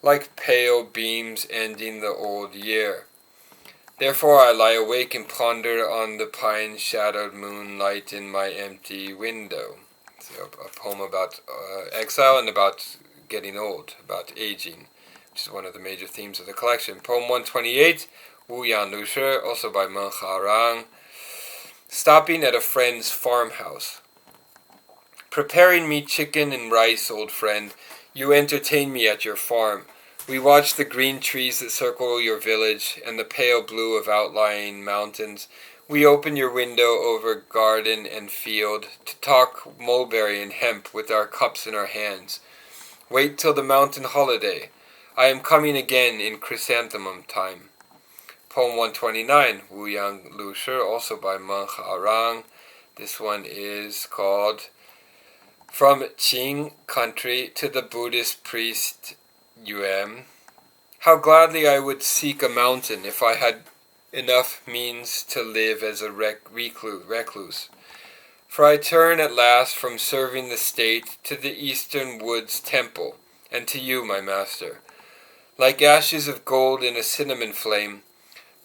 like pale beams ending the old year. Therefore I lie awake and ponder on the pine-shadowed moonlight in my empty window. So a poem about exile and about getting old, about aging, which is one of the major themes of the collection. Poem 128, Wuyan Lushi, also by Meng Haorang. Stopping at a friend's farmhouse. Preparing me chicken and rice, old friend, you entertain me at your farm. We watch the green trees that circle your village and the pale blue of outlying mountains. We open your window over garden and field to talk mulberry and hemp with our cups in our hands. Wait till the mountain holiday. I am coming again in chrysanthemum time. Poem 129, Wuyan Lushi, also by Meng Haorang. This one is called From Qing Country to the Buddhist Priest Yuan. How gladly I would seek a mountain if I had enough means to live as a recluse. For I turn at last from serving the state to the eastern woods temple, and to you, my master. Like ashes of gold in a cinnamon flame,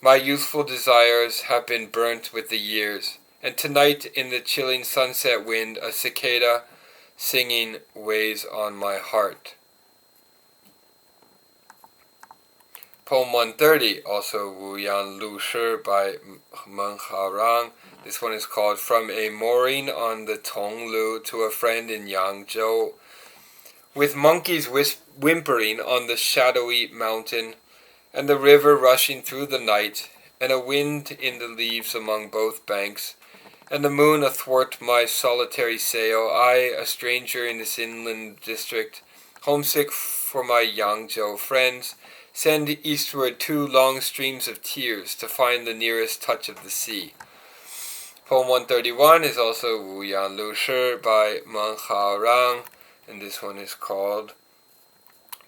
my youthful desires have been burnt with the years, and tonight in the chilling sunset wind a cicada singing weighs on my heart. Poem 130, also wuyan lüshi by Meng Harang. This one is called From a Mooring on the Tonglu to a Friend in Yangzhou. With monkeys whimpering on the shadowy mountain, and the river rushing through the night, and a wind in the leaves among both banks, and the moon athwart my solitary sail, I, a stranger in this inland district, homesick for my Yangzhou friends, send eastward 2 long streams of tears to find the nearest touch of the sea. Poem 131 is also wuyan lüshi by Meng Harang, and this one is called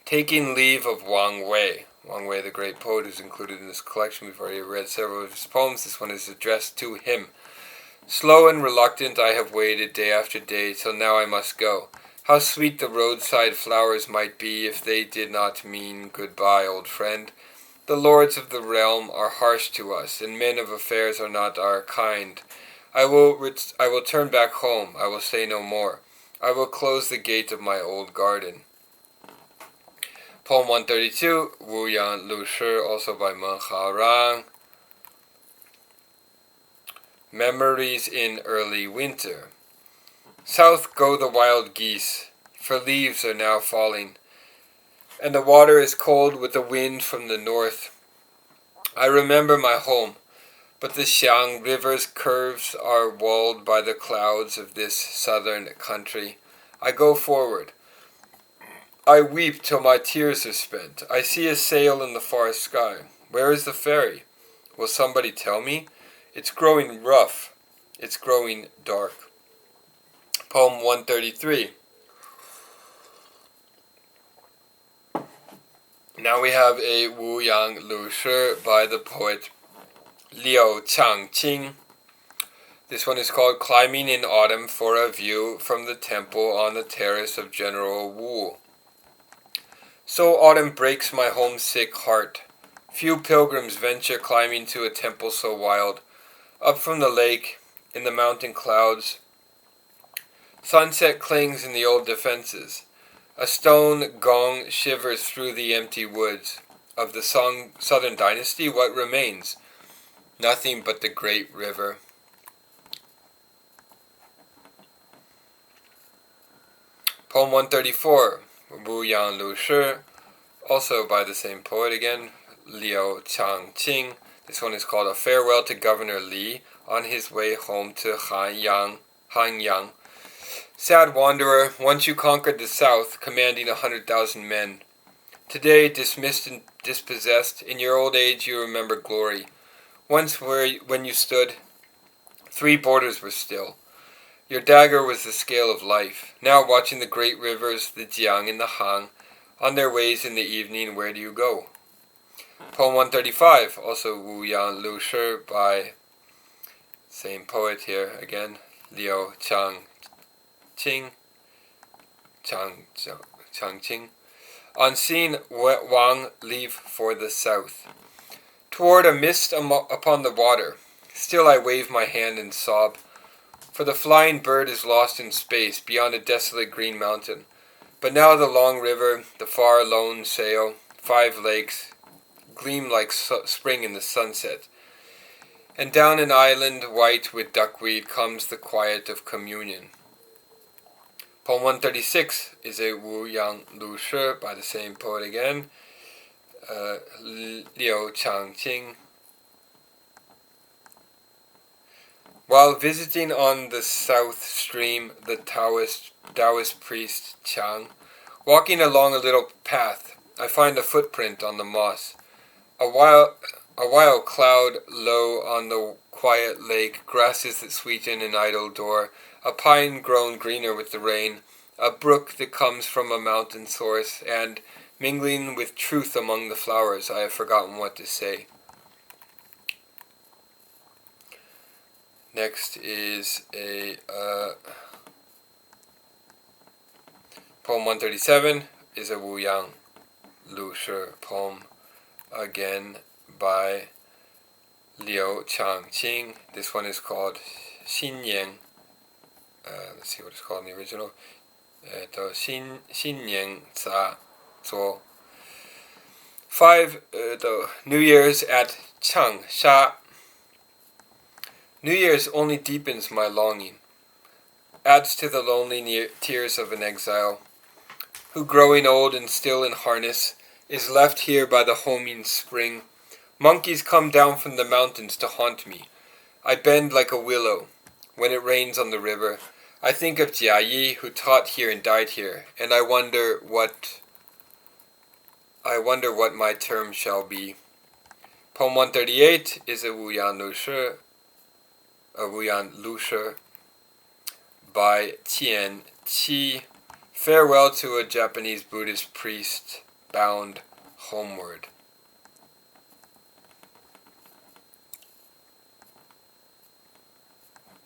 Taking Leave of Wang Wei. Wang Wei, the great poet, is included in this collection. We've already read several of his poems. This one is addressed to him. Slow and reluctant I have waited day after day, till now I must go. How sweet the roadside flowers might be if they did not mean goodbye, old friend. The lords of the realm are harsh to us, and men of affairs are not our kind. I will turn back home. I will say no more. I will close the gate of my old garden. Poem 132, wuyan lüshi, also by Meng Harang. Memories in Early Winter. South go the wild geese, for leaves are now falling, and the water is cold with the wind from the north. I remember my home, but the Shang river's curves are walled by the clouds of this southern country. I go forward. I weep till my tears are spent. I see a sail in the far sky. Where is the ferry? Will somebody tell me? It's growing rough. It's growing dark. Poem 133. Now we have a wuyan lüshi by the poet Liu Changqing. This one is called Climbing in Autumn for a View from the Temple on the Terrace of General Wu. So autumn breaks my homesick heart. Few pilgrims venture climbing to a temple so wild. Up from the lake, in the mountain clouds, sunset clings in the old defenses. A stone gong shivers through the empty woods. Of the southern dynasty, what remains? Nothing but the great river. Poem 134, wuyan lüshi, also by the same poet again, Liu Changqing. This one is called A Farewell to Governor Li on his way home to Hanyang. Sad wanderer, once you conquered the south, commanding 100,000 men. Today, dismissed and dispossessed, in your old age you remember glory. Once when you stood, 3 borders were still. Your dagger was the scale of life. Now watching the great rivers, the Jiang and the Han, on their ways in the evening, where do you go? Poem 135, also wuyan lüshi by same poet here again, Liu Changqing. On seeing Wang leave for the south. Toward a mist upon the water, still I wave my hand and sob, for the flying bird is lost in space beyond a desolate green mountain. But now the long river, the far lone sail, 5 lakes, gleam like spring in the sunset. And down an island white with duckweed comes the quiet of communion. Poem 136 is a wuyan lüshi by the same poet again, Liu Changqing. While visiting on the south stream the Taoist priest Shang, walking along a little path, I find a footprint on the moss. A wild cloud low on the quiet lake, grasses that sweeten an idle door, a pine grown greener with the rain, a brook that comes from a mountain source, and, mingling with truth among the flowers, I have forgotten what to say. Next is a poem 137 is a wuyan lüshi poem, again by Liu Changqing. This one is called Qiyan. Let's see what it's called in the original. Qiyan. 5. The New Year's at Chang Shi. New Year's only deepens my longing, adds to the lonely tears of an exile, who growing old and still in harness, is left here by the homing spring. Monkeys come down from the mountains to haunt me. I bend like a willow when it rains on the river. I think of Jia, who taught here and died here, and I wonder what my term shall be. Poem 138 is a wuyan律诗by qiyan. Farewell to a Japanese Buddhist priest bound homeward.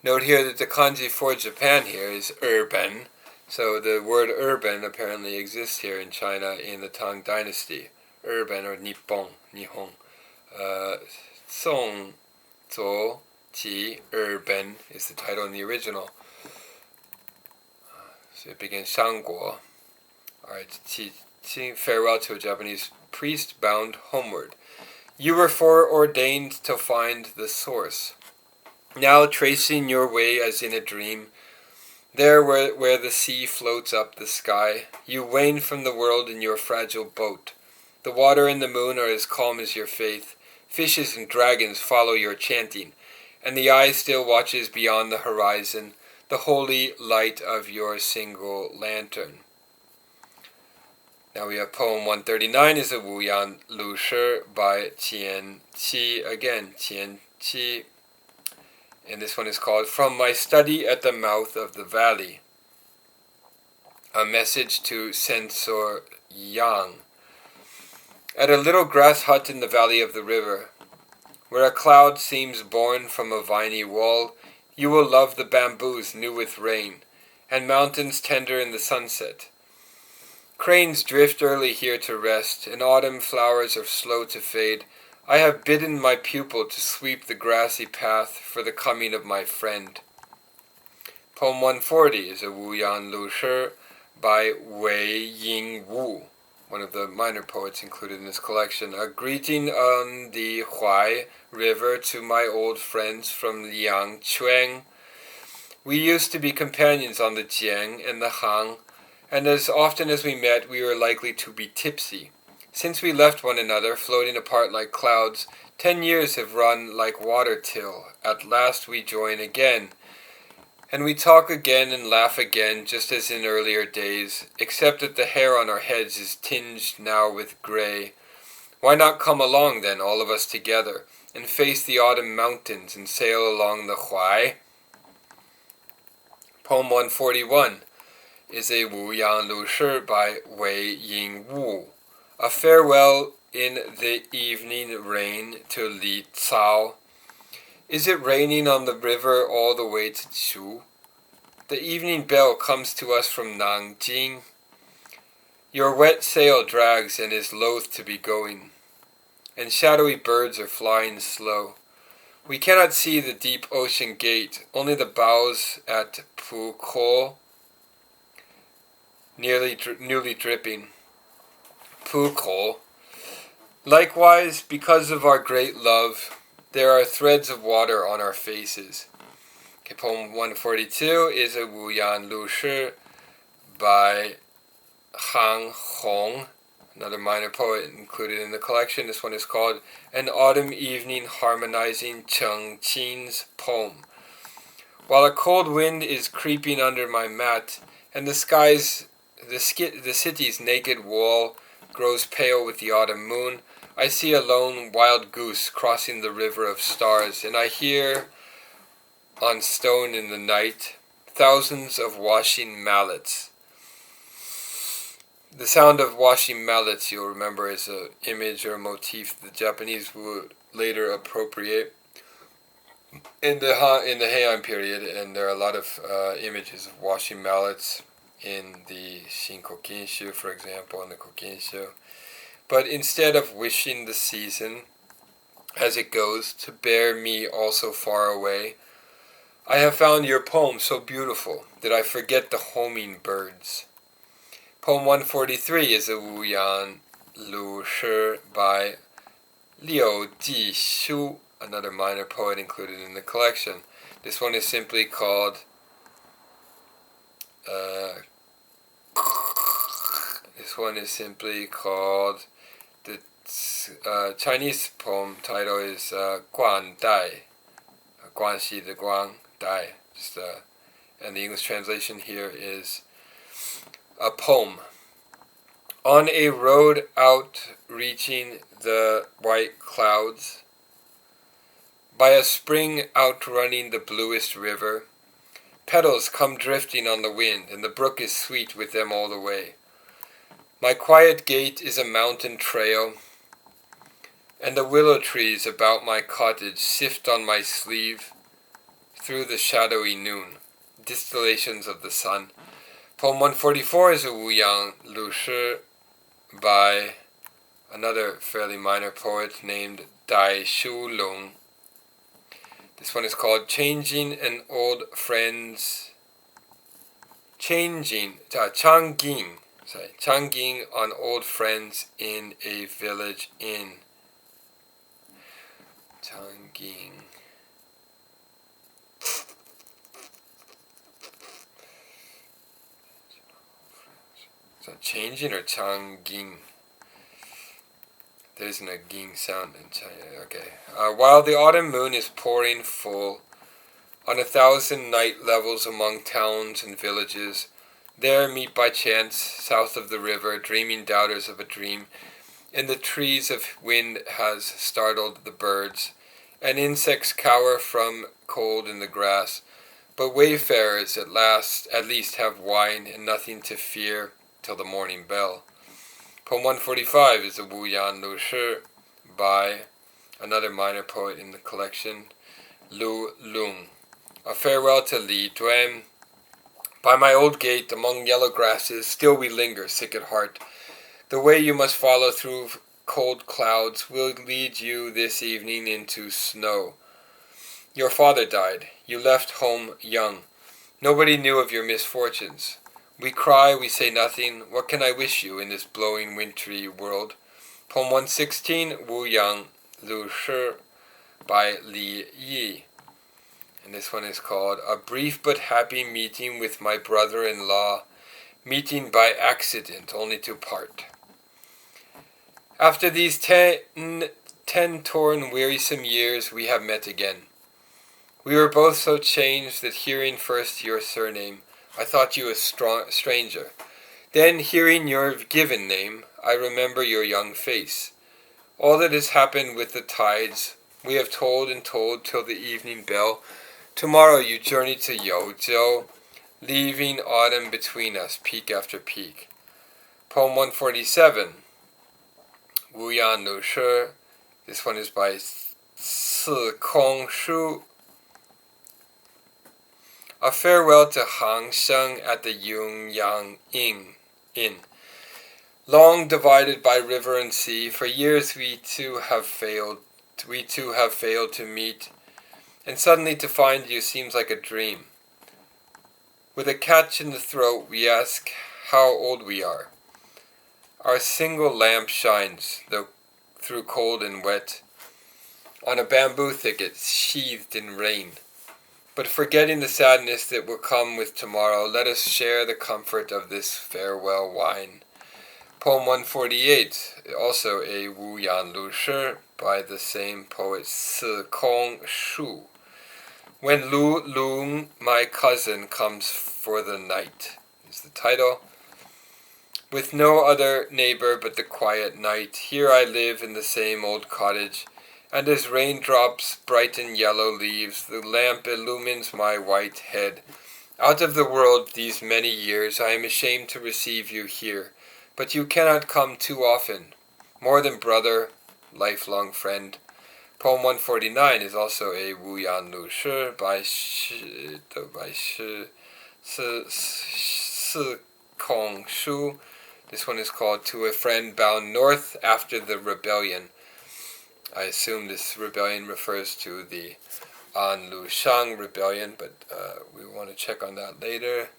Note here that the kanji for Japan here is urban, so the word urban apparently exists here in China in the Tang Dynasty. Urban or Nippon, Nihon. Song Zo Ji Urban is the title in the original. So it begins Shang. Alright, farewell to a Japanese priest bound homeward. You were foreordained to find the source. Now tracing your way as in a dream, there where the sea floats up the sky, you wane from the world in your fragile boat. The water and the moon are as calm as your faith. Fishes and dragons follow your chanting, and the eye still watches beyond the horizon, the holy light of your single lantern. Now we have poem 139 is a wuyan lüshi by Qiyan. Again, Qiyan. And this one is called From My Study at the Mouth of the Valley. A message to Censor Yang. At a little grass hut in the valley of the river, where a cloud seems born from a viney wall, you will love the bamboos new with rain, and mountains tender in the sunset. Cranes drift early here to rest, and autumn flowers are slow to fade. I have bidden my pupil to sweep the grassy path for the coming of my friend. Poem 140 is a wuyan lüshi by wuyan, one of the minor poets included in this collection. A greeting on the Huai River to my old friends from Liangquan. We used to be companions on the Jiang and the Hang, and as often as we met, we were likely to be tipsy. Since we left one another, floating apart like clouds, 10 years have run like water till at last we join again. And we talk again and laugh again, just as in earlier days, except that the hair on our heads is tinged now with gray. Why not come along then, all of us together, and face the autumn mountains and sail along the Huai? Poem 141 is a wuyan lüshi by wuyan. A farewell in the evening rain to Li Cao. Is it raining on the river all the way to Shou? The evening bell comes to us from Nanjing. Your wet sail drags and is loath to be going, and shadowy birds are flying slow. We cannot see the deep ocean gate, only the bows at Puko, newly dripping. Puko. Likewise, because of our great love, there are threads of water on our faces. Okay, poem 142 is a wuyan lüshi by Han Hong, another minor poet included in the collection. This one is called An Autumn Evening Harmonizing Cheng Qin's Poem. While a cold wind is creeping under my mat, and the city's naked wall grows pale with the autumn moon, I see a lone wild goose crossing the river of stars, and I hear on stone in the night thousands of washing mallets. The sound of washing mallets, you'll remember, is an image or a motif the Japanese would later appropriate in the Heian period, and there are a lot of images of washing mallets in the Shinkokinshu, for example, in the Kokinshu. But instead of wishing the season, as it goes, to bear me also far away, I have found your poem so beautiful that I forget the homing birds. Poem 143 is a wuyan 律诗by Liu Jishu, another minor poet included in the collection. This one is simply called the Chinese poem title is Guan Dai, Guan Xi the Guan Dai. And the English translation here is a poem. On a road out reaching the white clouds, by a spring outrunning the bluest river, petals come drifting on the wind, and the brook is sweet with them all the way. My quiet gate is a mountain trail, and the willow trees about my cottage sift on my sleeve through the shadowy noon, distillations of the sun. Poem 144 is a wuyan lüshi by another fairly minor poet named Dai Shu Long. This one is called Changing on Old Friends in a Village Inn. Changing. So changing or changing? There isn't a ging sound in China. Okay. While the autumn moon is pouring full on 1,000 night levels among towns and villages, there meet by chance, south of the river, dreaming doubters of a dream. In the trees of wind has startled the birds, and insects cower from cold in the grass. But wayfarers at least have wine and nothing to fear till the morning bell. Poem 145 is a wuyan lüshi by another minor poet in the collection, Lu Lung. A farewell to Li Duan. By my old gate among yellow grasses, still we linger, sick at heart. The way you must follow through cold clouds will lead you this evening into snow. Your father died. You left home young. Nobody knew of your misfortunes. We cry, we say nothing. What can I wish you in this blowing wintry world? Poem 116, Wuyan Lüshi by Li Yi. And this one is called A Brief But Happy Meeting with My Brother-in-Law, Meeting by Accident, Only to Part. After these 10 torn, wearisome years, we have met again. We were both so changed that hearing first your surname, I thought you a stranger. Then, hearing your given name, I remember your young face. All that has happened with the tides, we have told and told till the evening bell. Tomorrow you journey to Yueju, leaving autumn between us, peak after peak. Poem 147, Wuyan Lüshi. This one is by Shou. A farewell to Shang at the Yungyang Inn. Long divided by river and sea, for years we too have failed to meet, and suddenly to find you seems like a dream. With a catch in the throat, we ask how old we are. Our single lamp shines, though through cold and wet, on a bamboo thicket sheathed in rain. But forgetting the sadness that will come with tomorrow, let us share the comfort of this farewell wine. Poem 148, also a wuyan lüshi by the same poet Shou. When Lu Lung, my cousin, comes for the night, is the title. With no other neighbor but the quiet night, here I live in the same old cottage, and as raindrops brighten yellow leaves, the lamp illumines my white head. Out of the world these many years, I am ashamed to receive you here, but you cannot come too often. More than brother, lifelong friend. Poem 149 is also a wuyan lüshi by Shou. This one is called To a Friend Bound North After the Rebellion. I assume this rebellion refers to the An Lu Shang rebellion, but we want to check on that later.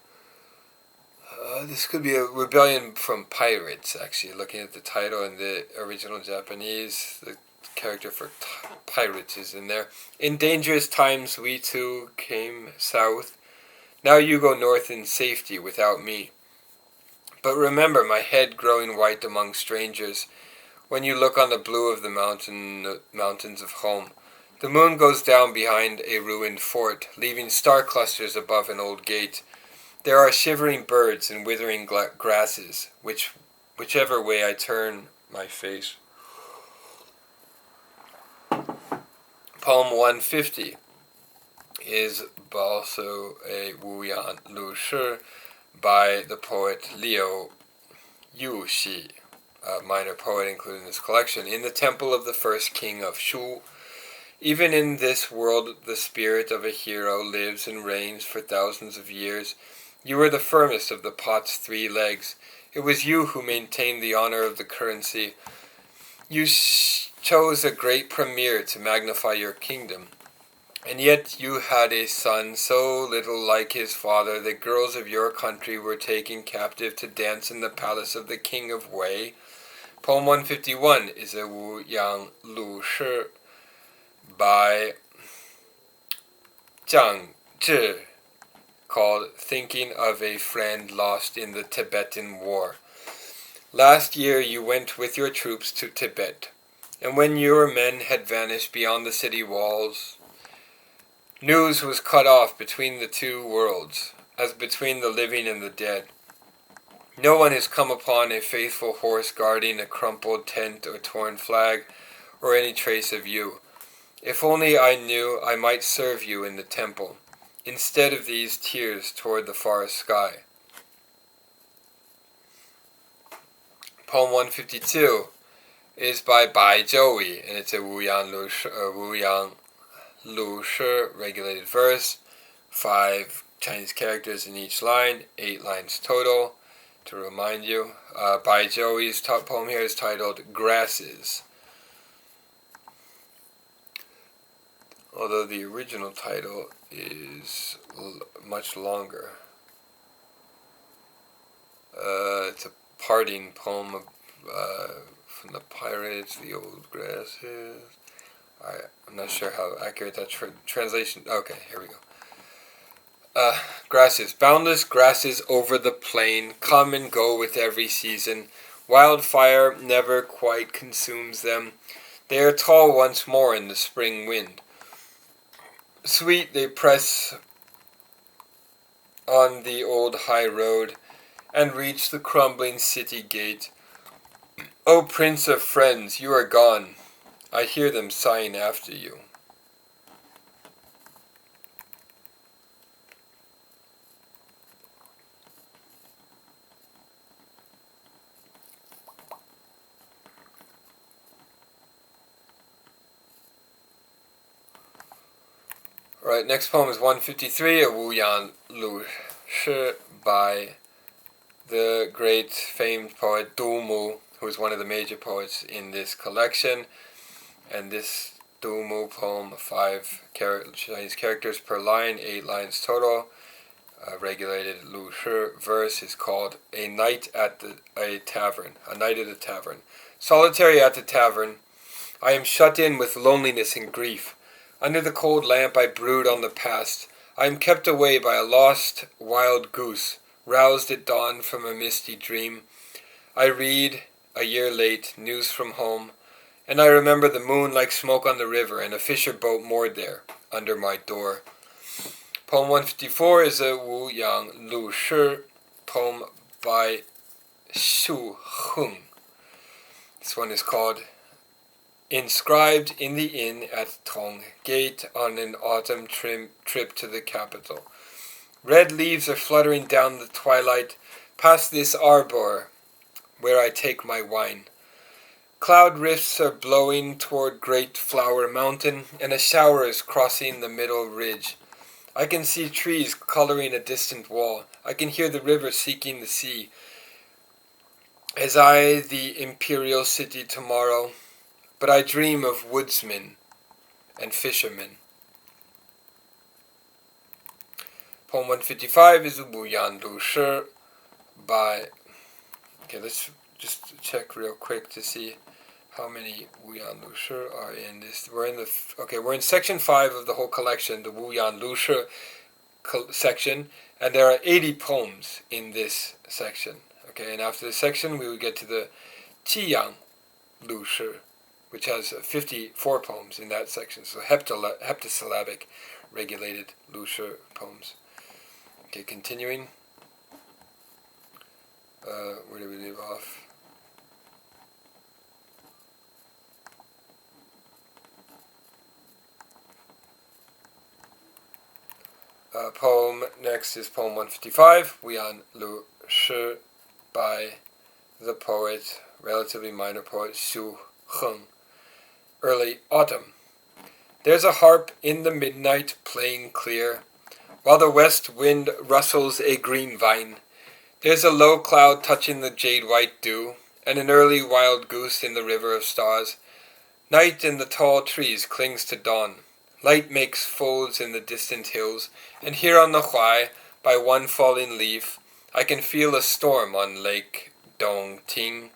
This could be a rebellion from pirates, actually. Looking at the title in the original Japanese, the character for pirates is in there. In dangerous times we too came south. Now you go north in safety without me. But remember my head growing white among strangers, when you look on the blue of the mountains of home. The moon goes down behind a ruined fort, leaving star clusters above an old gate. There are shivering birds and withering grasses, whichever way I turn my face. Poem 150 is also a wuyan lüshi by the poet Liu Yushi, a minor poet included in this collection. In the temple of the first king of Shou, even in this world the spirit of a hero lives and reigns for thousands of years. You were the firmest of the pot's 3 legs. It was you who maintained the honor of the currency. You chose a great premier to magnify your kingdom. And yet you had a son so little like his father that girls of your country were taken captive to dance in the palace of the king of Wei. Poem 151 is a wuyan lüshi by Shang, called Thinking of a Friend Lost in the Tibetan War. Last year you went with your troops to Tibet, and when your men had vanished beyond the city walls, news was cut off between the 2 worlds, as between the living and the dead. No one has come upon a faithful horse guarding a crumpled tent or torn flag, or any trace of you. If only I knew I might serve you in the temple, instead of these tears toward the far sky. Poem 152 is by Bai Joey, and it's a wuyan lüshi regulated verse, 5 Chinese characters in each line, 8 lines total. To remind you, Bai Joey's top poem here is titled Grasses, although the original title is much longer. It's a parting poem from the pirates, the old grasses. I'm not sure how accurate that translation. Okay, here we go. Grasses. Boundless grasses over the plain come and go with every season. Wildfire never quite consumes them. They are tall once more in the spring wind. Sweet they press on the old high road and reach the crumbling city gate. O Prince of friends, you are gone. I hear them sighing after you. Alright, next poem is 153, a wuyan lüshi by the great famed poet Du Mu, who is one of the major poets in this collection. And this Du Mu poem, 5 Chinese characters per line, 8 lines total, regulated lüshi verse, is called A Night at a Tavern. A Night at a Tavern. Solitary at the tavern, I am shut in with loneliness and grief. Under the cold lamp I brood on the past. I am kept away by a lost wild goose, roused at dawn from a misty dream. I read, a year late, news from home, and I remember the moon like smoke on the river and a fisher boat moored there, under my door. Poem 154 is a wuyan lüshi poem by Shou. This one is called Inscribed in the Inn at Tong Gate on an autumn trip to the capital. Red leaves are fluttering down the twilight, past this arbor where I take my wine. Cloud rifts are blowing toward Great Flower Mountain, and a shower is crossing the middle ridge. I can see trees coloring a distant wall. I can hear the river seeking the sea. As I the imperial city tomorrow, but I dream of woodsmen and fishermen. Poem 155 is a wuyan lüshi by... Okay, let's just check real quick to see how many wuyan lüshi are in this. We're in section 5 of the whole collection, the wuyan lüshi section, and there are 80 poems in this section. Okay, and after this section we would get to the qiyan lüshi, which has 54 poems in that section. So heptasyllabic regulated lüshi poems. Okay, continuing. Where did we leave off? Poem next is poem 155, wuyan lüshi, by the poet, relatively minor poet, Shou. Early autumn. There's a harp in the midnight playing clear, while the west wind rustles a green vine. There's a low cloud touching the jade-white dew, and an early wild goose in the river of stars. Night in the tall trees clings to dawn. Light makes folds in the distant hills, and here on the huai, by one falling leaf, I can feel a storm on Lake Dongting.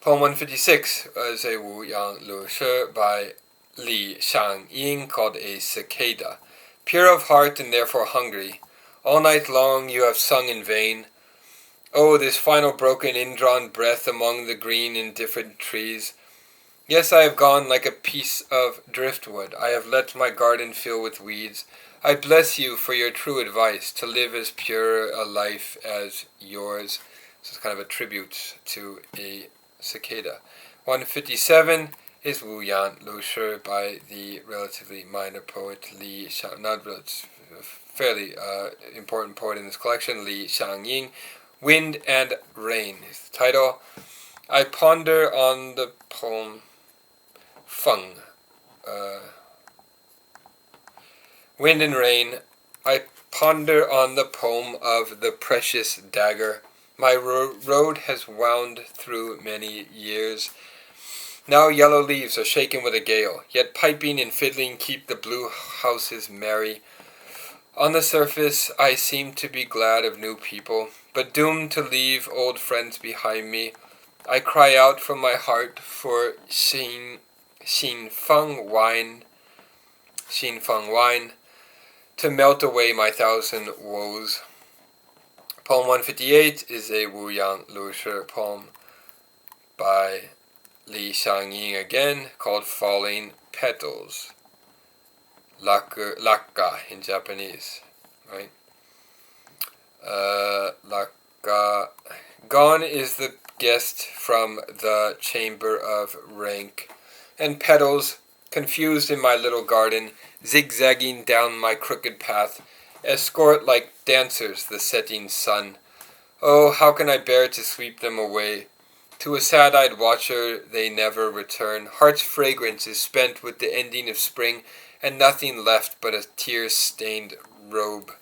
Poem 156 is a wuyan lüshi by Shang called a cicada. Pure of heart and therefore hungry, all night long you have sung in vain. Oh, this final broken indrawn breath among the green indifferent trees. Yes, I have gone like a piece of driftwood. I have let my garden fill with weeds. I bless you for your true advice, to live as pure a life as yours. So it's kind of a tribute to a cicada. 157 is wuyan lüshi by the relatively minor poet Shang, fairly important poet in this collection, Shang. Wind and Rain is the title. I ponder on the poem Feng. Wind and Rain. I ponder on the poem of the precious dagger. My road has wound through many years. Now yellow leaves are shaken with a gale, yet piping and fiddling keep the blue houses merry. On the surface I seem to be glad of new people, but doomed to leave old friends behind me. I cry out from my heart for Xin Feng wine, to melt away my thousand woes. Poem 158 is a wuyan lüshi poem by Shang again, called Falling Petals. Lakka in Japanese, right? Lakka. Gone is the guest from the chamber of rank, and petals, confused in my little garden, zigzagging down my crooked path, escort like dancers the setting sun. Oh, how can I bear to sweep them away? To a sad-eyed watcher they never return. Heart's fragrance is spent with the ending of spring, and nothing left but a tear-stained robe.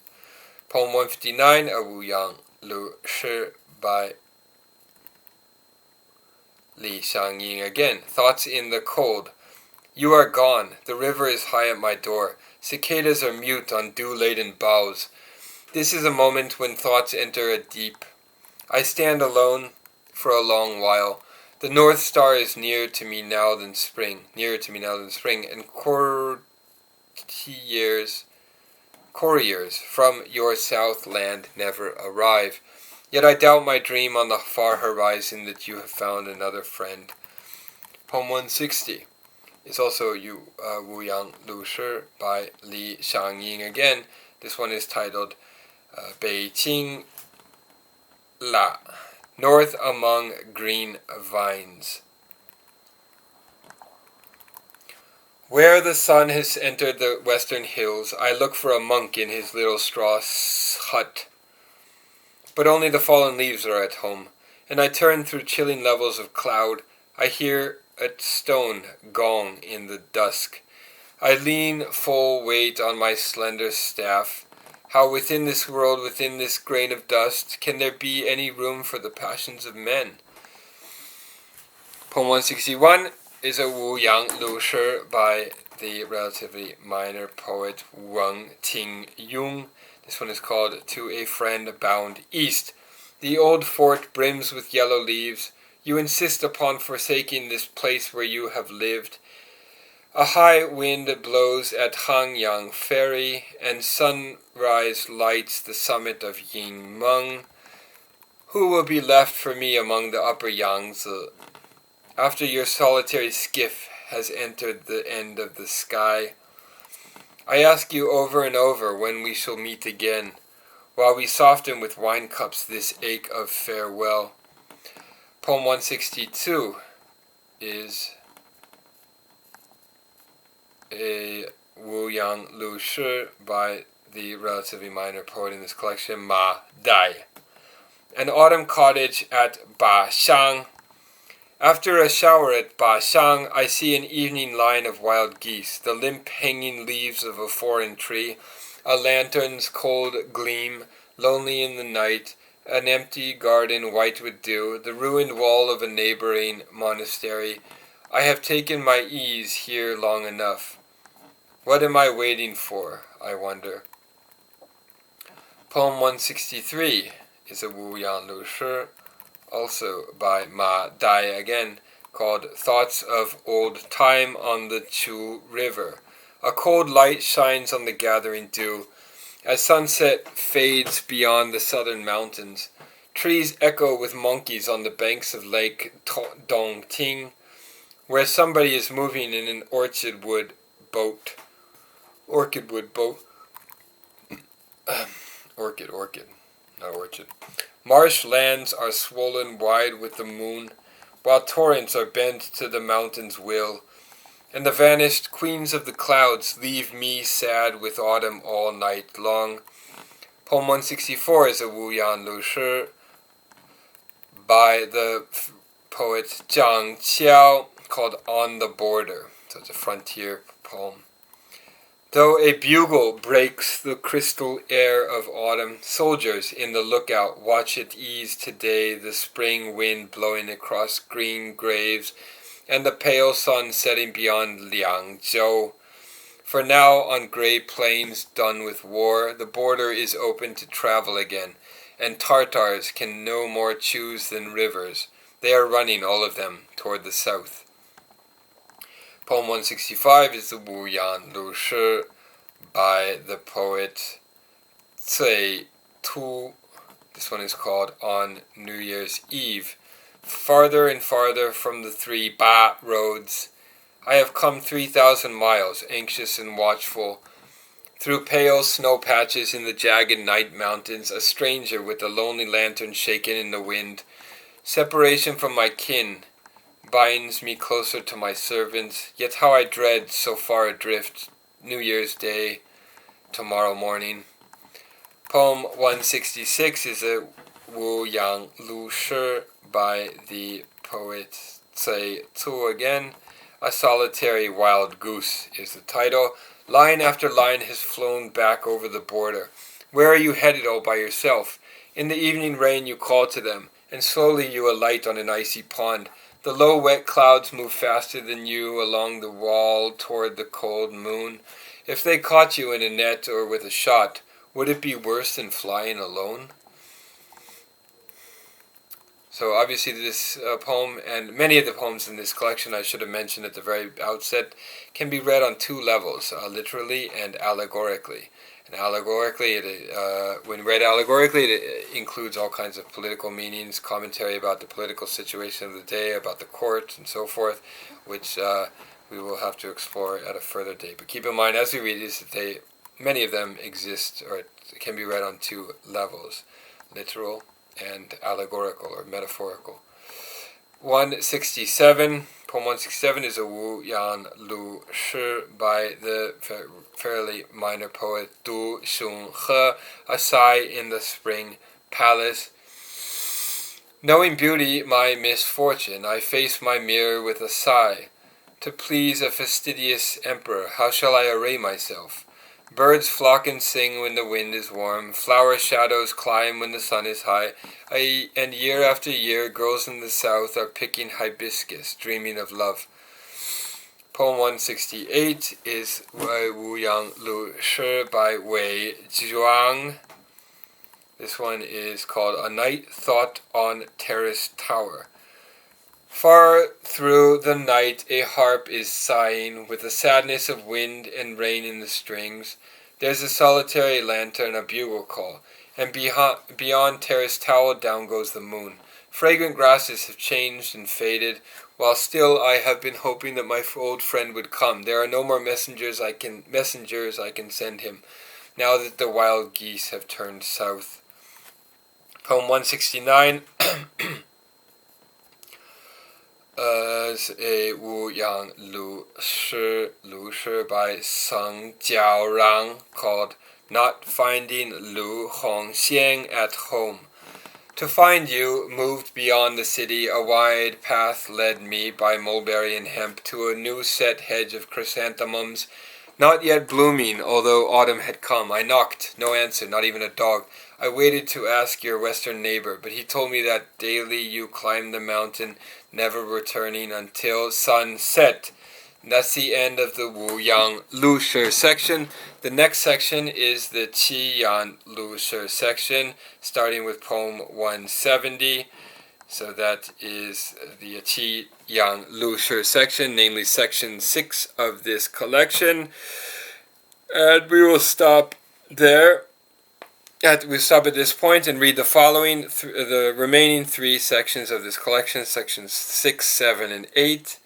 Poem 159, a wuyan lüshi by Shang again. Thoughts in the cold. You are gone. The river is high at my door. Cicadas are mute on dew-laden boughs. This is a moment when thoughts enter a deep. I stand alone for a long while. The North Star is nearer to me now than spring, and couriers from your south land never arrive. Yet I doubt my dream on the far horizon that you have found another friend. Poem 160 is also wuyan lüshi by Shang again. This one is titled Beijing La, North Among Green Vines. Where the sun has entered the western hills, I look for a monk in his little straw hut. But only the fallen leaves are at home, and I turn through chilling levels of cloud. I hear a stone gong in the dusk. I lean full weight on my slender staff. How within this world, within this grain of dust, can there be any room for the passions of men? Poem 161 is a wuyan lüshi by the relatively minor poet Wang Tingyong. This one is called To a Friend Bound East. The old fort brims with yellow leaves. You insist upon forsaking this place where you have lived. A high wind blows at Hangyang Ferry, and sunrise lights the summit of Yingmeng. Who will be left for me among the upper Yangtze? After your solitary skiff has entered the end of the sky, I ask you over and over when we shall meet again, while we soften with wine cups this ache of farewell. Poem 162 is a wuyan lüshi by the relatively minor poet in this collection, Ma Dai. An autumn cottage at Shang. After a shower at Shang, I see an evening line of wild geese, the limp hanging leaves of a foreign tree, a lantern's cold gleam, lonely in the night, an empty garden white with dew, the ruined wall of a neighboring monastery. I have taken my ease here long enough. What am I waiting for, I wonder? Poem 163 is a wuyan lüshi, also by Ma Dai again, called Thoughts of Old Time on the Chu River. A cold light shines on the gathering dew. As sunset fades beyond the southern mountains, trees echo with monkeys on the banks of Lake Dongting, where somebody is moving in an orchid wood boat. Not orchid. Marsh lands are swollen wide with the moon, while torrents are bent to the mountain's will, and the vanished queens of the clouds leave me sad with autumn all night long. Poem 164 is a wuyan lüshi by the poet Zhang Qiao, called On the Border. So it's a frontier poem. Though a bugle breaks the crystal air of autumn, soldiers in the lookout watch at ease today, the spring wind blowing across green graves, and the pale sun setting beyond Liangzhou. For now, on grey plains done with war, the border is open to travel again, and Tartars can no more choose than rivers. They are running, all of them, toward the south. Poem 165 is the wuyan lüshi by the poet jueju. This one is called On New Year's Eve. Farther and farther from the 3 Ba roads, I have come 3,000 miles, anxious and watchful. Through pale snow patches in the jagged night mountains, a stranger with a lonely lantern shaken in the wind. Separation from my kin binds me closer to my servants, yet how I dread so far adrift, New Year's Day, tomorrow morning. Poem 166 is a wuyan lüshi by the poet jueju again. A Solitary Wild Goose is the title. Line after line has flown back over the border. Where are you headed all by yourself? In the evening rain you call to them, and slowly you alight on an icy pond. The low wet clouds move faster than you along the wall toward the cold moon. If they caught you in a net or with a shot, would it be worse than flying alone? So obviously this poem, and many of the poems in this collection, I should have mentioned at the very outset, can be read on 2 levels, literally and allegorically. And allegorically, when read allegorically, it includes all kinds of political meanings, commentary about the political situation of the day, about the court, and so forth, which we will have to explore at a further date. But keep in mind, as we read these, that many of them exist, or can be read on 2 levels, literal and allegorical or metaphorical. 167. Poem 167 is a wuyan lüshi by the fairly minor poet Du Xunhe, A Sigh in the Spring Palace. Knowing beauty my misfortune, I face my mirror with a sigh. To please a fastidious emperor, how shall I array myself? Birds flock and sing when the wind is warm. Flower shadows climb when the sun is high. And year after year, girls in the south are picking hibiscus, dreaming of love. Poem 168 is Wuyan Lüshi by Wei Zhuang. This one is called A Night Thought on Terrace Tower. Far through the night a harp is sighing, with the sadness of wind and rain in the strings. There's a solitary lantern, a bugle call, and beyond terrace tower down goes the moon. Fragrant grasses have changed and faded, while still I have been hoping that my old friend would come. There are no more messengers I can send him, now that the wild geese have turned south. Poem 169 is a Wuyan Lüshi by Shang called Not Finding Lu Hongxiang at Home. To find you, moved beyond the city, a wide path led me by mulberry and hemp to a new set hedge of chrysanthemums, not yet blooming, although autumn had come. I knocked, no answer, not even a dog. I waited to ask your western neighbor, but he told me that daily you climbed the mountain, never returning until sunset. That's the end of the Wuyan Lüshi section. The next section is the qiyan Lüshi section, starting with poem 170. So that is the qiyan Lüshi section, namely section 6 of this collection. And we will stop there. We'll stop at this point and read the following, the remaining 3 sections of this collection, sections 6, 7, and 8,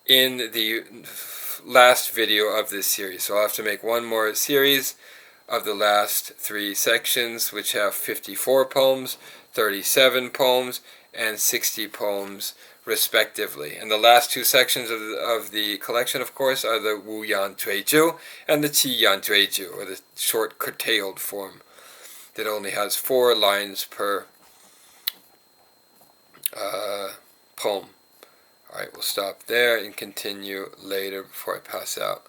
in the last video of this series. So I'll have to make one more series of the last 3 sections, which have 54 poems, 37 poems, and 60 poems, respectively. And the last 2 sections of the collection, of course, are the wuyan jueju and the qiyan jueju, or the short curtailed form that only has 4 lines per poem. Alright, we'll stop there and continue later before I pass out.